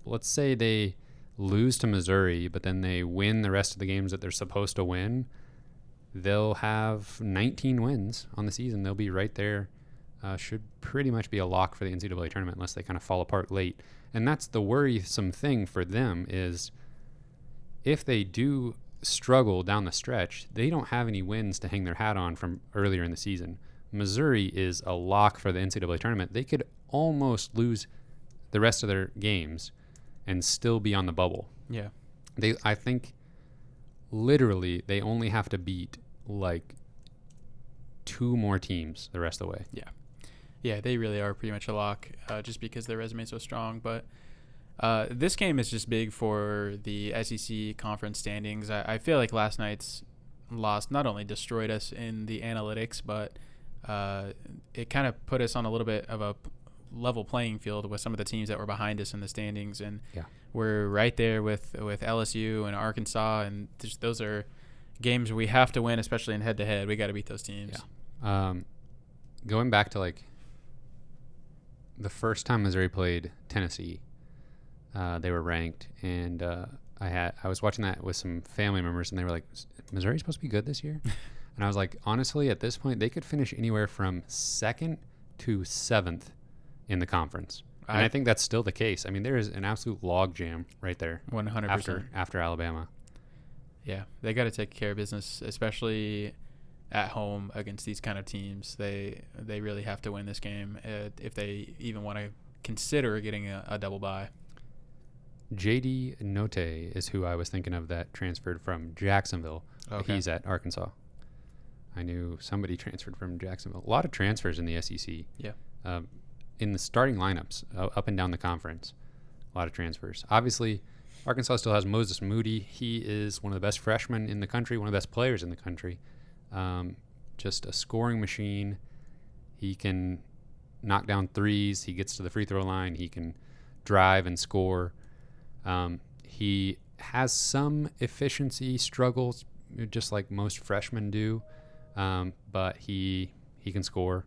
[SPEAKER 1] let's say they lose to Missouri, but then they win the rest of the games that they're supposed to win, they'll have 19 wins on the season. They'll be right there. Should pretty much be a lock for the NCAA tournament unless they kind of fall apart late. And that's the worrisome thing for them is if they do struggle down the stretch, they don't have any wins to hang their hat on from earlier in the season. Missouri is a lock for the NCAA tournament. They could almost lose the rest of their games and still be on the bubble.
[SPEAKER 2] Yeah.
[SPEAKER 1] I think literally they only have to beat like 2 more teams the rest of the way.
[SPEAKER 2] Yeah. Yeah, they really are pretty much a lock just because their resume is so strong. But this game is just big for the SEC conference standings. I feel like last night's loss not only destroyed us in the analytics, but it kind of put us on a little bit of a level playing field with some of the teams that were behind us in the standings. And we're right there with LSU and Arkansas, and those are games we have to win, especially in head-to-head. We got to beat those teams.
[SPEAKER 1] Yeah. Going back to like the first time Missouri played Tennessee, they were ranked, and I was watching that with some family members, and they were like, Missouri's supposed to be good this year? And I was like, honestly, at this point, they could finish anywhere from 2nd to 7th in the conference. And I think that's still the case. I mean, there is an absolute logjam right there.
[SPEAKER 2] 100%.
[SPEAKER 1] After Alabama.
[SPEAKER 2] Yeah, they got to take care of business, especially at home against these kind of teams. They really have to win this game if they even want to consider getting a double bye.
[SPEAKER 1] JD Note is who I was thinking of that transferred from Jacksonville.
[SPEAKER 2] Okay.
[SPEAKER 1] He's at Arkansas. I knew somebody transferred from Jacksonville. A lot of transfers in the SEC.
[SPEAKER 2] Yeah.
[SPEAKER 1] In the starting lineups, up and down the conference, a lot of transfers. Obviously, Arkansas still has Moses Moody. He is one of the best freshmen in the country, one of the best players in the country. Just a scoring machine. He can knock down threes. He gets to the free throw line. He can drive and score. He has some efficiency struggles, just like most freshmen do, but he can score.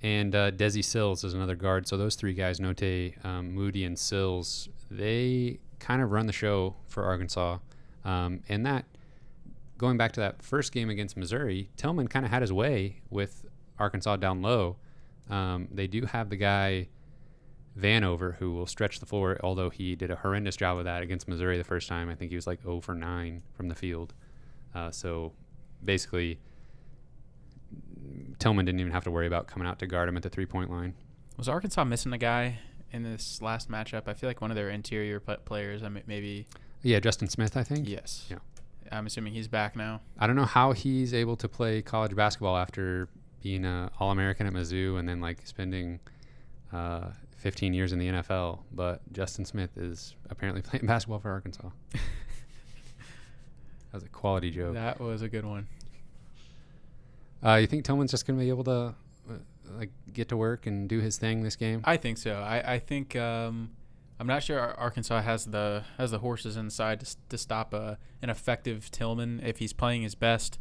[SPEAKER 1] And Desi Sills is another guard. So those three guys, Note, Moody, and Sills, they kind of run the show for Arkansas. And that, going back to that first game against Missouri, Tillman kind of had his way with Arkansas down low. They do have the guy Vanover who will stretch the floor, although he did a horrendous job of that against Missouri the first time. I think he was like 0 for 9 from the field. So basically, Tillman didn't even have to worry about coming out to guard him at the three-point line.
[SPEAKER 2] Was Arkansas missing a guy in this last matchup? I feel like one of their interior players, maybe.
[SPEAKER 1] Yeah, Justin Smith, I think.
[SPEAKER 2] Yes.
[SPEAKER 1] Yeah.
[SPEAKER 2] I'm assuming he's back now.
[SPEAKER 1] I don't know how he's able to play college basketball after being an All-American at Mizzou and then like spending 15 years in the NFL. But Justin Smith is apparently playing basketball for Arkansas. That was a quality joke.
[SPEAKER 2] That was a good one.
[SPEAKER 1] You think Tillman's just going to be able to like get to work and do his thing this game?
[SPEAKER 2] I think so. I think I'm not sure Arkansas has the horses inside to stop an effective Tillman if he's playing his best.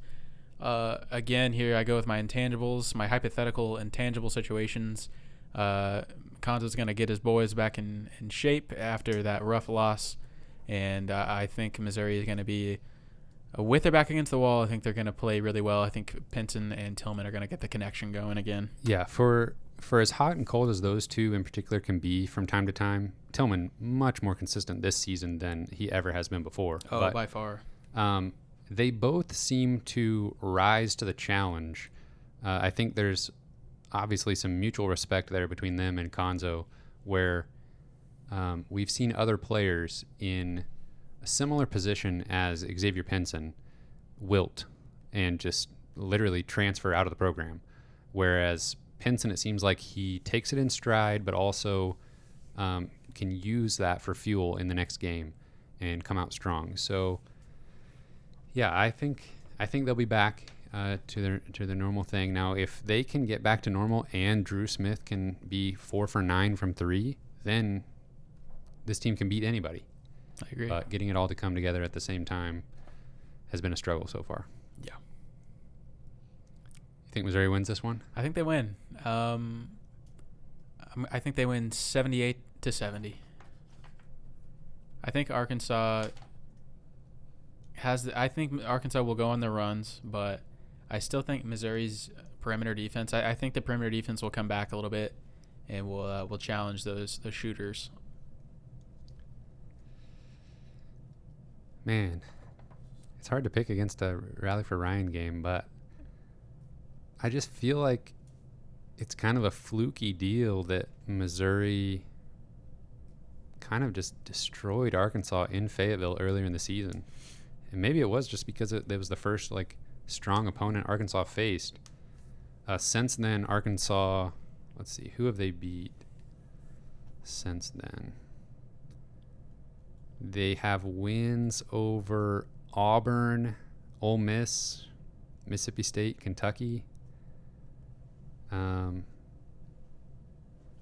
[SPEAKER 2] Again, here I go with my intangibles, my hypothetical intangible situations. Konzo's going to get his boys back in shape after that rough loss, and I think Missouri is going to be with their back against the wall. I think they're going to play really well. I think Pinson and Tillman are going to get the connection going again.
[SPEAKER 1] Yeah, for as hot and cold as those two in particular can be from time to time, Tillman much more consistent this season than he ever has been before.
[SPEAKER 2] Oh,
[SPEAKER 1] but,
[SPEAKER 2] by far.
[SPEAKER 1] They both seem to rise to the challenge. I think there's obviously some mutual respect there between them and Konzo, where we've seen other players in a similar position as Xavier Pinson wilt and just literally transfer out of the program. Whereas Pinson, it seems like he takes it in stride, but also can use that for fuel in the next game and come out strong. So, yeah, I think they'll be back to their normal thing. Now, if they can get back to normal and Drew Smith can be 4 for 9 from 3, then this team can beat anybody.
[SPEAKER 2] I agree.
[SPEAKER 1] But getting it all to come together at the same time has been a struggle so far.
[SPEAKER 2] Yeah.
[SPEAKER 1] You think Missouri wins this one?
[SPEAKER 2] I think they win. I think they win 78-70. I think Arkansas I think Arkansas will go on their runs, but I still think Missouri's perimeter defense. I think the perimeter defense will come back a little bit, and will challenge those shooters.
[SPEAKER 1] Man, it's hard to pick against a Rally for Ryan game, but I just feel like it's kind of a fluky deal that Missouri kind of just destroyed Arkansas in Fayetteville earlier in the season. And maybe it was just because it was the first like strong opponent Arkansas faced. Since then, Arkansas, let's see, who have they beat since then? They have wins over Auburn, Ole Miss, Mississippi State, Kentucky.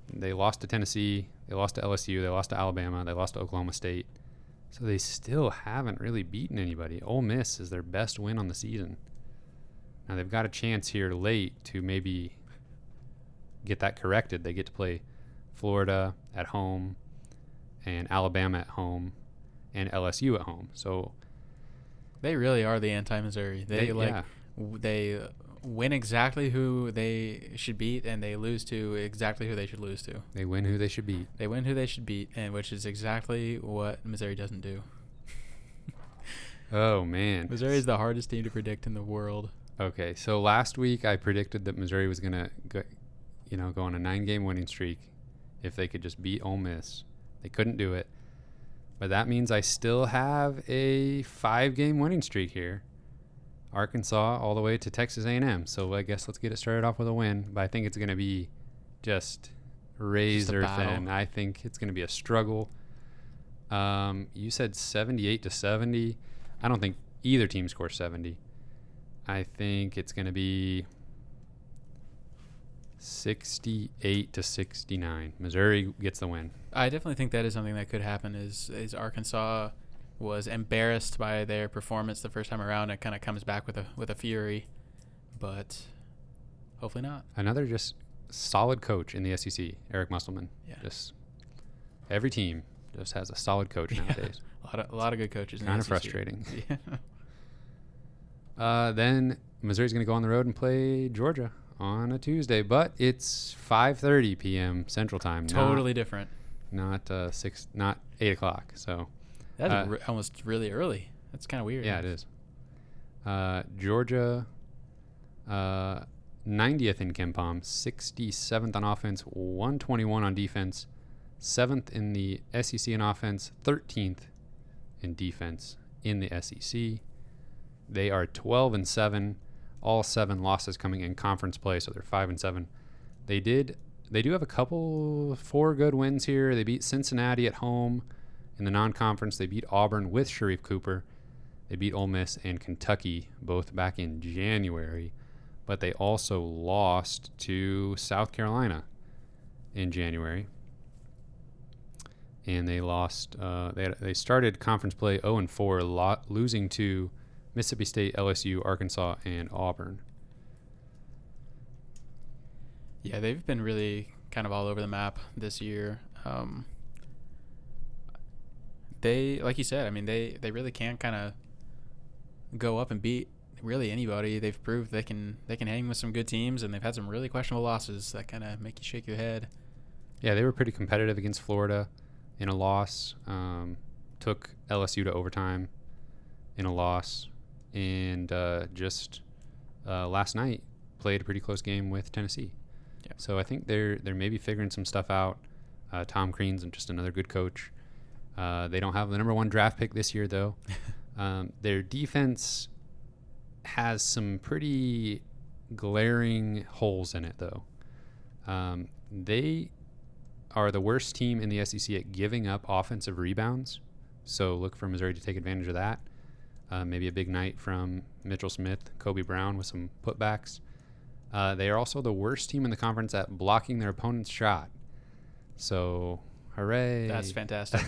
[SPEAKER 1] They lost to Tennessee. They lost to LSU. They lost to Alabama. They lost to Oklahoma State. So they still haven't really beaten anybody. Ole Miss is their best win on the season. Now they've got a chance here late to maybe get that corrected. They get to play Florida at home and Alabama at home and LSU at home. So
[SPEAKER 2] they really are the anti-Missouri. They win exactly who they should beat, and they lose to exactly who they should lose to.
[SPEAKER 1] They win who they should beat.
[SPEAKER 2] They win who they should beat, and which is exactly what Missouri doesn't do.
[SPEAKER 1] Oh, man.
[SPEAKER 2] Missouri is the hardest team to predict in the world.
[SPEAKER 1] Okay, so last week I predicted that Missouri was going to go on a 9-game winning streak if they could just beat Ole Miss. They couldn't do it. But that means I still have a 5-game winning streak here. Arkansas all the way to Texas A&M. So I guess let's get it started off with a win. But I think it's going to be just razor thin. I think it's going to be a struggle. You said 78-70. I don't think either team scores 70. I think it's going to be 68-69. Missouri gets the win.
[SPEAKER 2] I definitely think that is something that could happen. Is Arkansas was embarrassed by their performance the first time around. It kind of comes back with a fury, but hopefully not.
[SPEAKER 1] Another just solid coach in the SEC, Eric Musselman.
[SPEAKER 2] Yeah.
[SPEAKER 1] Just every team just has a solid coach nowadays.
[SPEAKER 2] A lot of good coaches.
[SPEAKER 1] Kind of frustrating.
[SPEAKER 2] Yeah.
[SPEAKER 1] Then Missouri's going to go on the road and play Georgia on a Tuesday, but it's 5:30 p.m. Central Time.
[SPEAKER 2] Totally different.
[SPEAKER 1] Not 8 o'clock. So
[SPEAKER 2] That's almost really early. That's kind of weird.
[SPEAKER 1] yeah, it is. Georgia, 90th in KenPom, 67th on offense, 121 on defense, 7th in the SEC in offense, 13th in defense in the SEC. They are 12-7, all 7 losses coming in conference play, so they're 5-7. They do have a couple 4 good wins here. They beat Cincinnati at home in the non-conference. They beat Auburn with Sharif Cooper. They beat Ole Miss and Kentucky both back in January, but they also lost to South Carolina in January. And they lost. They started conference play 0-4, losing to Mississippi State, LSU, Arkansas, and Auburn.
[SPEAKER 2] Yeah, they've been really kind of all over the map this year. They, like you said, I mean, they really can kind of go up and beat really anybody. They've proved they can hang with some good teams, and they've had some really questionable losses that kind of make you shake your head.
[SPEAKER 1] Yeah, they were pretty competitive against Florida in a loss. Took LSU to overtime in a loss, and just last night played a pretty close game with Tennessee.
[SPEAKER 2] Yeah.
[SPEAKER 1] So I think they're maybe figuring some stuff out. Tom Crean's just another good coach. They don't have the number 1 draft pick this year, though. Their defense has some pretty glaring holes in it, though. They are the worst team in the SEC at giving up offensive rebounds, so look for Missouri to take advantage of that. Maybe a big night from Mitchell Smith, Kobe Brown with some putbacks. They are also the worst team in the conference at blocking their opponent's shot. So, hooray.
[SPEAKER 2] That's fantastic.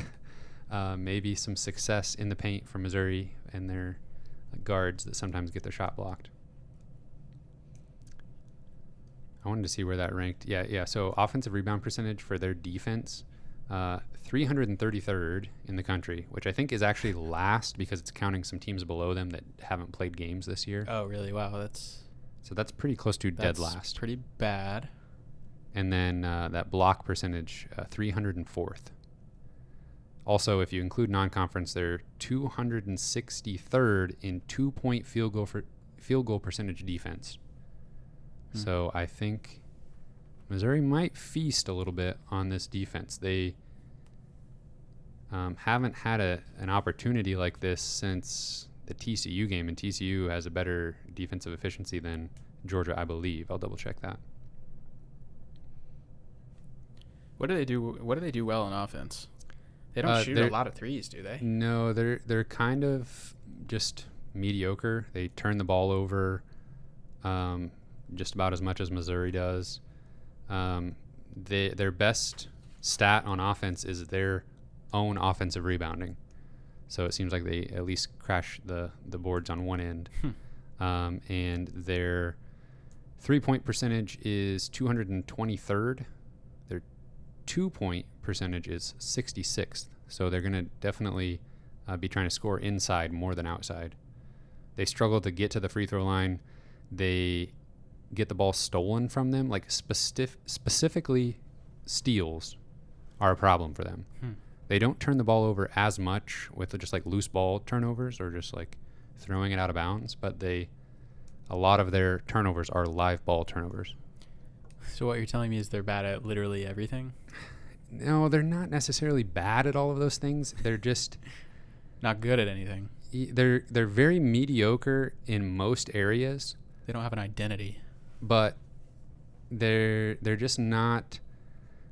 [SPEAKER 1] Maybe some success in the paint for Missouri and their guards that sometimes get their shot blocked. I wanted to see where that ranked. Yeah. So offensive rebound percentage for their defense, 333rd in the country, which I think is actually last because it's counting some teams below them that haven't played games this year.
[SPEAKER 2] Oh, really? Wow,
[SPEAKER 1] So that's pretty close to dead last.
[SPEAKER 2] Pretty bad.
[SPEAKER 1] And then that block percentage, 304th. Also, if you include non-conference, they're 263rd in 2-point field goal percentage defense. So I think Missouri might feast a little bit on this defense. They haven't had an opportunity like this since the TCU game, and TCU has a better defensive efficiency than Georgia, I believe. I'll double check that.
[SPEAKER 2] What do they do well on offense? They don't shoot a lot of threes, do they?
[SPEAKER 1] No, they're kind of just mediocre. They turn the ball over just about as much as Missouri does. Their best stat on offense is their own offensive rebounding. So it seems like they at least crash the boards on one end. And their 3-point percentage is 223rd. Their 2-point percentage is 66th. So they're going to definitely be trying to score inside more than outside. They struggle to get to the free throw line. They get the ball stolen from them. Like specifically steals are a problem for them. They don't turn the ball over as much with just like loose ball turnovers or just like throwing it out of bounds, but a lot of their turnovers are live ball turnovers.
[SPEAKER 2] So what you're telling me is they're bad at literally everything?
[SPEAKER 1] No, they're not necessarily bad at all of those things. They're just
[SPEAKER 2] not good at anything.
[SPEAKER 1] They're very mediocre in most areas.
[SPEAKER 2] They don't have an identity.
[SPEAKER 1] But they're just not.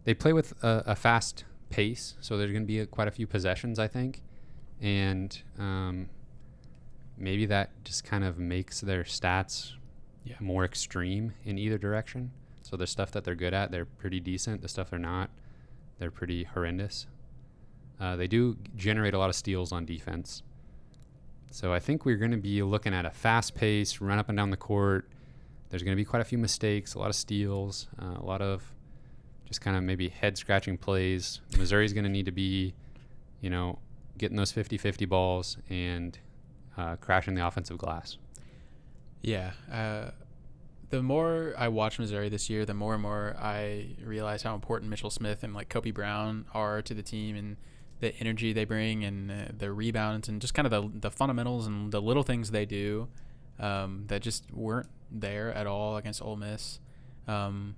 [SPEAKER 1] They play with a fast pace, so there's going to be quite a few possessions, I think, and maybe that just kind of makes their stats more extreme in either direction. So the stuff that they're good at, they're pretty decent. The stuff they're not, they're pretty horrendous. They do generate a lot of steals on defense. So I think we're going to be looking at a fast pace, run up and down the court, There's going to be quite a few mistakes, a lot of steals, a lot of just kind of maybe head-scratching plays. Missouri's going to need to be, getting those 50-50 balls and crashing the offensive glass.
[SPEAKER 2] Yeah. The more I watch Missouri this year, the more and more I realize how important Mitchell Smith and like Kobe Brown are to the team, and the energy they bring, and the rebounds, and just kind of the fundamentals and the little things they do that just weren't there at all against Ole Miss, and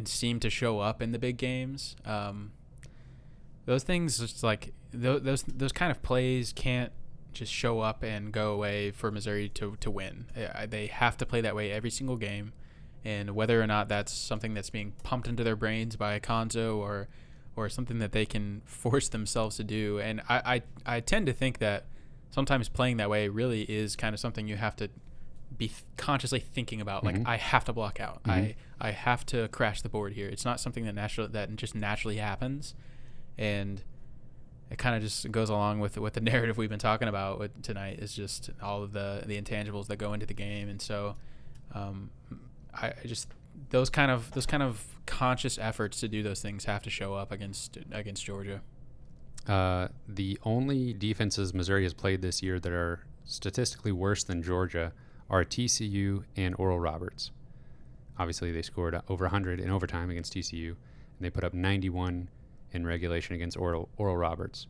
[SPEAKER 2] seem to show up in the big games. Those things, just like those kind of plays can't just show up and go away for Missouri to win. They have to play that way every single game, and whether or not that's something that's being pumped into their brains by Konzo or something that they can force themselves to do. And I tend to think that sometimes playing that way really is kind of something you have to be consciously thinking about. Like, I have to block out. I have to crash the board here. It's not something that just naturally happens, and it kind of just goes along with the narrative we've been talking about tonight, is just all of the intangibles that go into the game. And so I just those kind of conscious efforts to do those things have to show up against Georgia.
[SPEAKER 1] The only defenses Missouri has played this year that are statistically worse than Georgia are TCU and Oral Roberts. Obviously, they scored over 100 in overtime against TCU, and they put up 91 in regulation against Oral Roberts.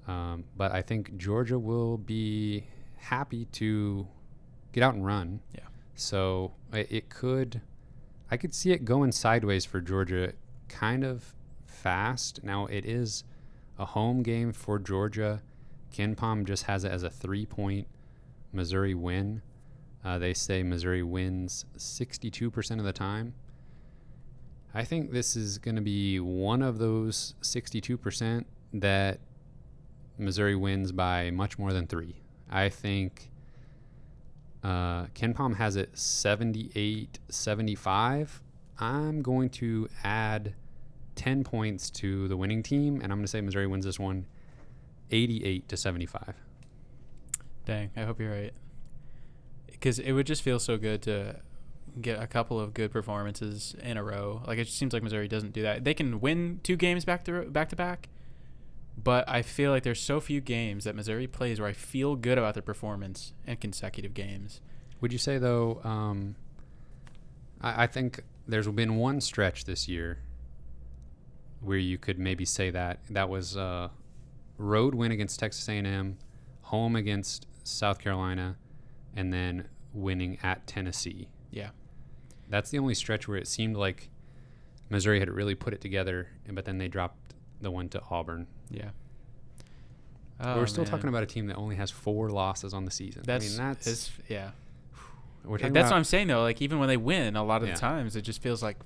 [SPEAKER 1] But I think Georgia will be happy to get out and run.
[SPEAKER 2] Yeah.
[SPEAKER 1] So I could see it going sideways for Georgia kind of fast. Now, it is a home game for Georgia. Ken Pom just has it as a 3-point Missouri win. They say Missouri wins 62% of the time. I think this is going to be one of those 62% that Missouri wins by much more than 3. I think Ken Pom has it 78-75. I'm going to add 10 points to the winning team, and I'm going to say Missouri wins this one 88-75.
[SPEAKER 2] Dang, I hope you're right. Because it would just feel so good to get a couple of good performances in a row. Like, it just seems like Missouri doesn't do that. They can win 2 games back to back, but I feel like there's so few games that Missouri plays where I feel good about their performance in consecutive games.
[SPEAKER 1] Would you say, though, I think there's been one stretch this year where you could maybe say that was a road win against Texas A&M, home against South Carolina, and then winning at Tennessee.
[SPEAKER 2] Yeah.
[SPEAKER 1] That's the only stretch where it seemed like Missouri had really put it together, but then they dropped the one to Auburn.
[SPEAKER 2] Yeah.
[SPEAKER 1] We're still talking about a team that only has 4 losses on the season.
[SPEAKER 2] That's
[SPEAKER 1] what I'm saying,
[SPEAKER 2] though. Like, even when they win, a lot of the times it just feels like,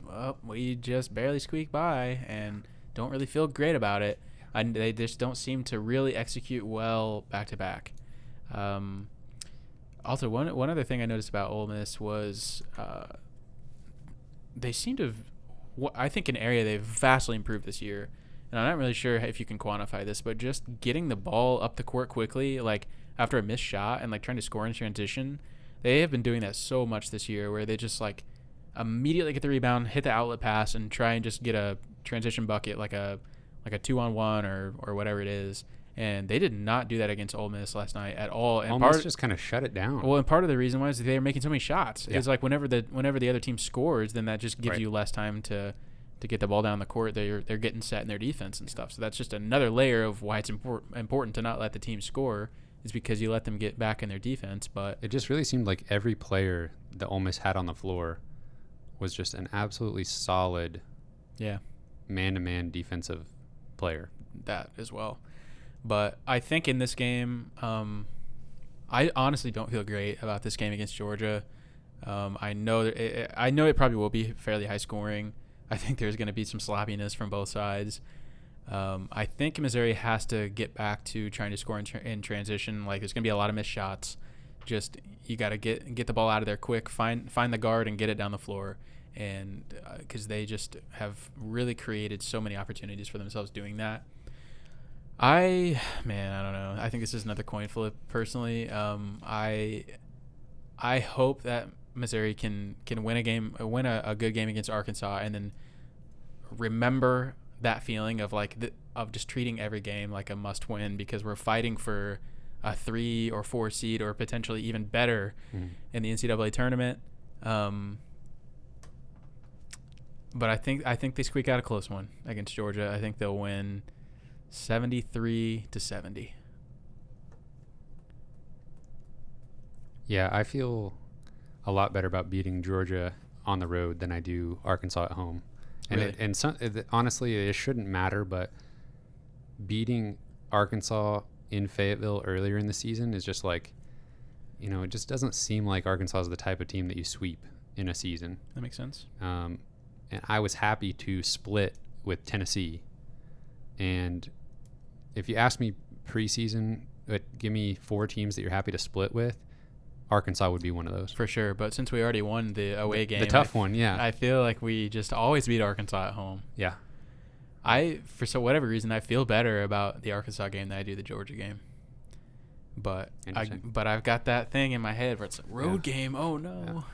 [SPEAKER 2] we just barely squeak by and don't really feel great about it. And they just don't seem to really execute well back to back. Also, one other thing I noticed about Ole Miss was they seem to have, I think, an area they've vastly improved this year. And I'm not really sure if you can quantify this, but just getting the ball up the court quickly, like after a missed shot and like trying to score in transition, they have been doing that so much this year, where they just like immediately get the rebound, hit the outlet pass, and try and just get a transition bucket, like a 2-on-1 or whatever it is. And they did not do that against Ole Miss last night at all. And
[SPEAKER 1] Ole Miss just kind of shut it down.
[SPEAKER 2] Well, and part of the reason why is they were making so many shots.
[SPEAKER 1] Yeah.
[SPEAKER 2] It's like whenever the other team scores, then that just gives you less time to get the ball down the court. They're getting set in their defense and stuff. So that's just another layer of why it's important to not let the team score, is because you let them get back in their defense. But
[SPEAKER 1] it just really seemed like every player that Ole Miss had on the floor was just an absolutely solid man-to-man defensive player.
[SPEAKER 2] That as well. But I think in this game, I honestly don't feel great about this game against Georgia. I know it probably will be fairly high scoring. I think there's going to be some sloppiness from both sides. I think Missouri has to get back to trying to score in transition. Like, there's going to be a lot of missed shots. Just, you got to get the ball out of there quick, find the guard and get it down the floor. And because they just have really created so many opportunities for themselves doing that. I don't know. I think this is another coin flip personally. I hope that Missouri can win a good game against Arkansas, and then remember that feeling of of just treating every game like a must win because we're fighting for a 3 or 4 seed or potentially even better in the NCAA tournament. But I think they squeak out a close one against Georgia. I think they'll win 73-70.
[SPEAKER 1] Yeah, I feel a lot better about beating Georgia on the road than I do Arkansas at home. And
[SPEAKER 2] Really?
[SPEAKER 1] Honestly, it shouldn't matter, but beating Arkansas in Fayetteville earlier in the season is just like, it just doesn't seem like Arkansas is the type of team that you sweep in a season.
[SPEAKER 2] That makes sense.
[SPEAKER 1] And I was happy to split with Tennessee. And if you ask me preseason, give me 4 teams that you're happy to split with, Arkansas would be one of those.
[SPEAKER 2] For sure, but since we already won the away game,
[SPEAKER 1] the tough one, yeah.
[SPEAKER 2] I feel like we just always beat Arkansas at home.
[SPEAKER 1] Yeah.
[SPEAKER 2] For whatever reason, I feel better about the Arkansas game than I do the Georgia game. But I've got that thing in my head where it's a road game. Oh no.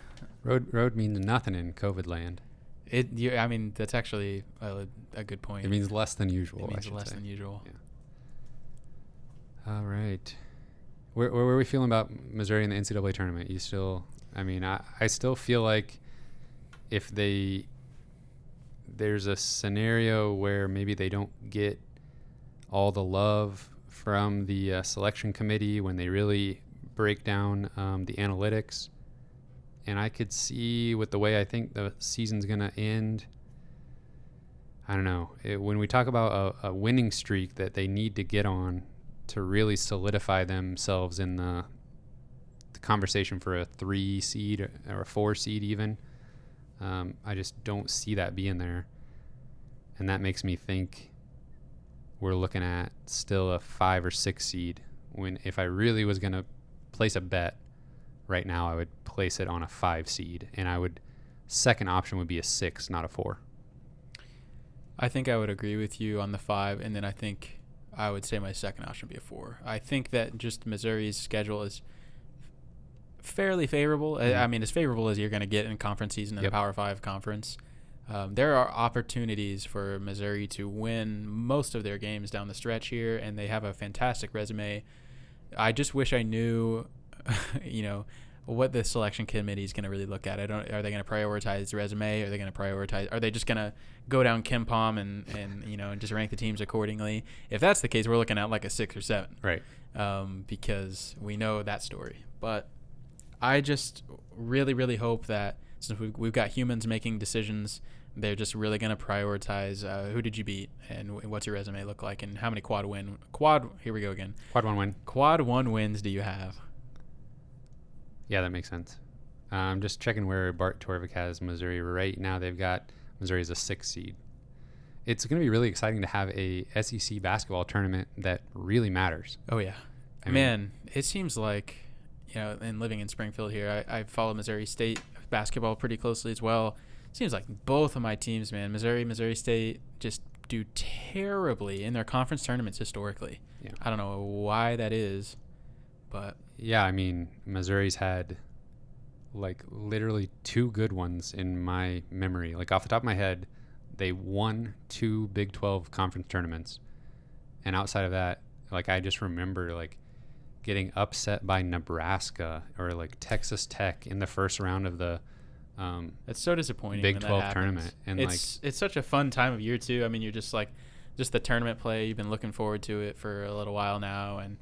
[SPEAKER 1] Yeah. Road means nothing in COVID land.
[SPEAKER 2] That's actually a good point.
[SPEAKER 1] It means less than usual.
[SPEAKER 2] It means less than usual.
[SPEAKER 1] Yeah. All right. Where are we feeling about Missouri in the NCAA tournament? I still feel like if there's a scenario where maybe they don't get all the love from the selection committee when they really break down the analytics. And I could see with the way I think the season's going to end, I don't know. When we talk about a winning streak that they need to get on to really solidify themselves in the conversation for a 3 seed or a 4 seed even, I just don't see that being there. And that makes me think we're looking at still a 5 or 6 seed, when if I really was going to place a bet right now, I would place it on a 5 seed, and second option would be a 6, not a 4.
[SPEAKER 2] I think I would agree with you on the 5, and then I think I would say my second option would be a 4. I think that just Missouri's schedule is fairly favorable.
[SPEAKER 1] Mm-hmm.
[SPEAKER 2] As favorable as you're going to get in conference season in the Power 5 conference. There are opportunities for Missouri to win most of their games down the stretch here, and they have a fantastic resume. I just wish I knew, what the selection committee is going to really look at. Are they going to prioritize resume? Are they just going to go down Kim Pom and just rank the teams accordingly? If that's the case, we're looking at like a 6 or 7.
[SPEAKER 1] Right.
[SPEAKER 2] Because we know that story. But I just really, really hope that since we've got humans making decisions, they're just really going to prioritize who did you beat and what's your resume look like and how many quad 1 wins do you have?
[SPEAKER 1] Yeah, that makes sense. I'm just checking where Bart Torvik has Missouri. Right now they've got Missouri as a 6 seed. It's going to be really exciting to have a SEC basketball tournament that really matters.
[SPEAKER 2] Oh, yeah. It seems like, and living in Springfield here, I follow Missouri State basketball pretty closely as well. Seems like both of my teams, man, Missouri State, just do terribly in their conference tournaments historically. Yeah. I don't know why that is, but...
[SPEAKER 1] Yeah, Missouri's had literally 2 good ones in my memory. Off the top of my head, they won 2 Big 12 conference tournaments. And outside of that, I just remember getting upset by Nebraska or Texas Tech in the first round of the
[SPEAKER 2] it's so disappointing
[SPEAKER 1] Big
[SPEAKER 2] when
[SPEAKER 1] 12
[SPEAKER 2] that
[SPEAKER 1] tournament. And
[SPEAKER 2] it's such a fun time of year too. You're just the tournament play, you've been looking forward to it for a little while now, and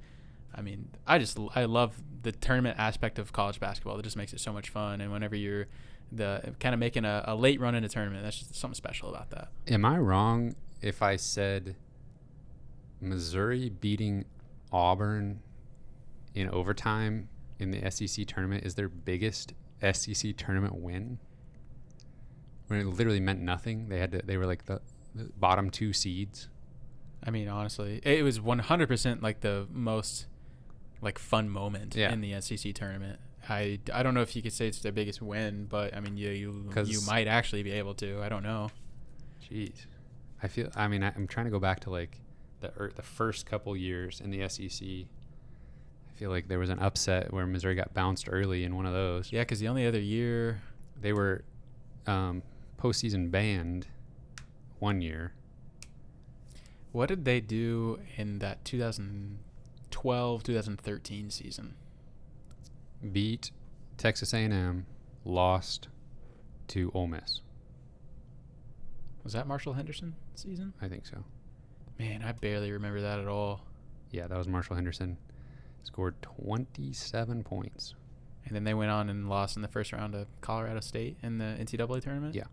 [SPEAKER 2] I love the tournament aspect of college basketball. That just makes it so much fun. And whenever you're kind of making a late run in a tournament, that's just something special about that.
[SPEAKER 1] Am I wrong if I said Missouri beating Auburn in overtime in the SEC tournament is their biggest SEC tournament win? When it literally meant nothing. They were the bottom 2 seeds.
[SPEAKER 2] Honestly, it was 100% the most fun moment in the SEC tournament. I don't know if you could say it's their biggest win, but you might actually be able to. I don't know.
[SPEAKER 1] Jeez, I'm trying to go back to the first couple years in the SEC. I feel like there was an upset where Missouri got bounced early in one of those.
[SPEAKER 2] Yeah, because the only other year
[SPEAKER 1] They were postseason banned one year.
[SPEAKER 2] What did they do in that 2012-2013 season?
[SPEAKER 1] Beat Texas A&M, lost to Ole Miss.
[SPEAKER 2] Was that Marshall Henderson season?
[SPEAKER 1] I think so.
[SPEAKER 2] Man, I barely remember that at all.
[SPEAKER 1] Yeah, that was Marshall Henderson. Scored 27 points.
[SPEAKER 2] And then they went on and lost in the first round to Colorado State in the NCAA tournament?
[SPEAKER 1] Yeah.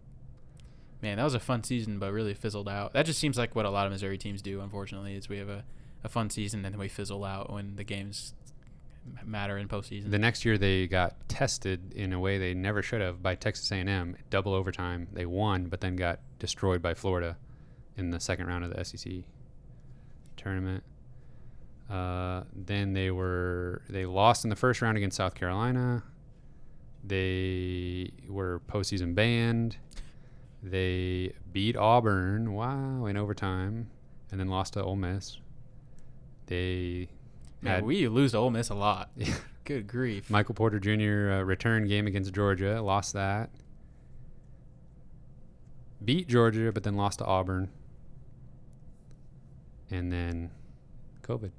[SPEAKER 2] Man, that was a fun season, but really fizzled out. That just seems like what a lot of Missouri teams do, unfortunately, is we have a fun season and then we fizzle out when the games matter in postseason.
[SPEAKER 1] The next year they got tested in a way they never should have by Texas A&M. Double overtime. They won, but then got destroyed by Florida in the second round of the SEC tournament. Then they lost in the first round against South Carolina. They were postseason banned. They beat Auburn, in overtime, and then lost to Ole Miss.
[SPEAKER 2] Man, we lose to Ole Miss a lot. Good grief.
[SPEAKER 1] Michael Porter Jr. Return game against Georgia, lost that. Beat Georgia, but then lost to Auburn. And then COVID.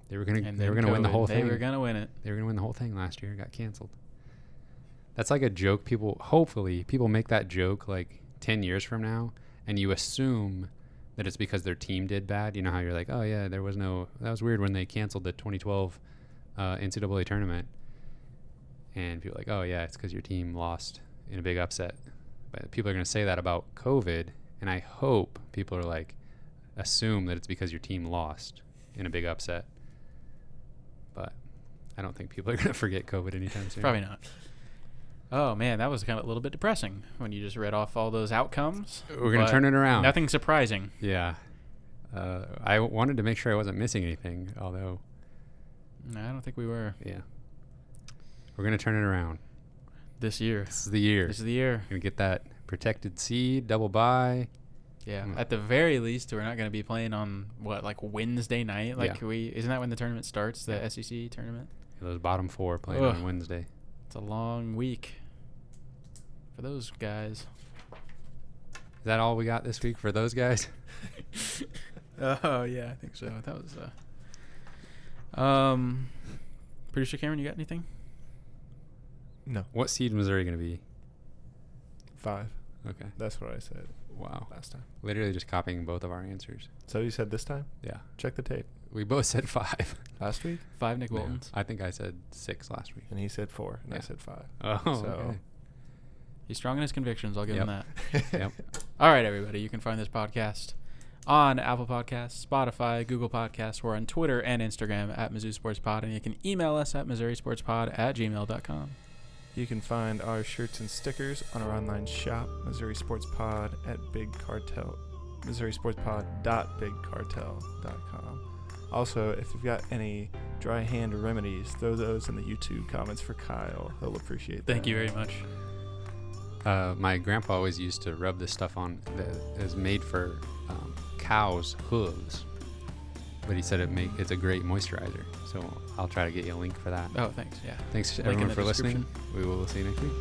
[SPEAKER 1] They were gonna win the whole thing.
[SPEAKER 2] They were gonna win it.
[SPEAKER 1] They were gonna win the whole thing last year. Got canceled. That's like a joke. Hopefully people make that joke like 10 years from now, and you assume that it's because their team did bad. You know how you're like, oh yeah, that was weird when they canceled the 2012 NCAA tournament, and people are like, oh yeah, it's because your team lost in a big upset. But people are gonna say that about COVID, and I hope people are like, assume that it's because your team lost in a big upset. But I don't think people are going to forget COVID anytime soon.
[SPEAKER 2] Probably not. Oh, man, that was kind of a little bit depressing when you just read off all those outcomes.
[SPEAKER 1] We're going to turn it around.
[SPEAKER 2] Nothing surprising.
[SPEAKER 1] Yeah. I wanted to make sure I wasn't missing anything, although...
[SPEAKER 2] No, I don't think we were.
[SPEAKER 1] Yeah. We're going to turn it around.
[SPEAKER 2] This year.
[SPEAKER 1] This is the year.
[SPEAKER 2] This is the year.
[SPEAKER 1] Going to get that protected seed, double bye.
[SPEAKER 2] Yeah, at the very least, we're not going to be playing on, Wednesday night? Isn't that when the tournament starts, the SEC tournament?
[SPEAKER 1] Those bottom four playing on Wednesday.
[SPEAKER 2] It's a long week for those guys.
[SPEAKER 1] Is that all we got this week for those guys?
[SPEAKER 2] Oh, yeah, I think so. That was... Producer Cameron, you got anything?
[SPEAKER 3] No.
[SPEAKER 1] What seed is Missouri going to be?
[SPEAKER 3] 5.
[SPEAKER 1] Okay.
[SPEAKER 3] That's what I said.
[SPEAKER 1] Wow.
[SPEAKER 3] Last time.
[SPEAKER 1] Literally just copying both of our answers.
[SPEAKER 3] So you said this time?
[SPEAKER 1] Yeah.
[SPEAKER 3] Check the tape.
[SPEAKER 1] We both said 5.
[SPEAKER 3] Last week?
[SPEAKER 2] 5 Nick Boltons.
[SPEAKER 1] I think I said 6 last week.
[SPEAKER 3] And he said 4, and
[SPEAKER 1] Yeah.
[SPEAKER 3] I said 5.
[SPEAKER 1] Oh,
[SPEAKER 3] so
[SPEAKER 1] okay.
[SPEAKER 2] He's strong in his convictions. I'll give him that.
[SPEAKER 1] Yep.
[SPEAKER 2] All right, everybody. You can find this podcast on Apple Podcasts, Spotify, Google Podcasts. We're on Twitter and Instagram at Mizzou Sports Pod, and you can email us at MissouriSportsPod@gmail.com.
[SPEAKER 3] You can find our shirts and stickers on our online shop, Missouri Sports Pod at Big Cartel, MissouriSportsPod.BigCartel.com. Also, if you've got any dry hand remedies, throw those in the YouTube comments for Kyle. He'll appreciate that.
[SPEAKER 2] Thank you very much.
[SPEAKER 1] My grandpa always used to rub this stuff on that is made for cows' hooves, but he said it's a great moisturizer. So I'll try to get you a link for that.
[SPEAKER 2] Oh, thanks. Yeah.
[SPEAKER 1] Thanks
[SPEAKER 2] Link in
[SPEAKER 1] everyone
[SPEAKER 2] the
[SPEAKER 1] for listening.
[SPEAKER 2] description.
[SPEAKER 1] We will see you next week.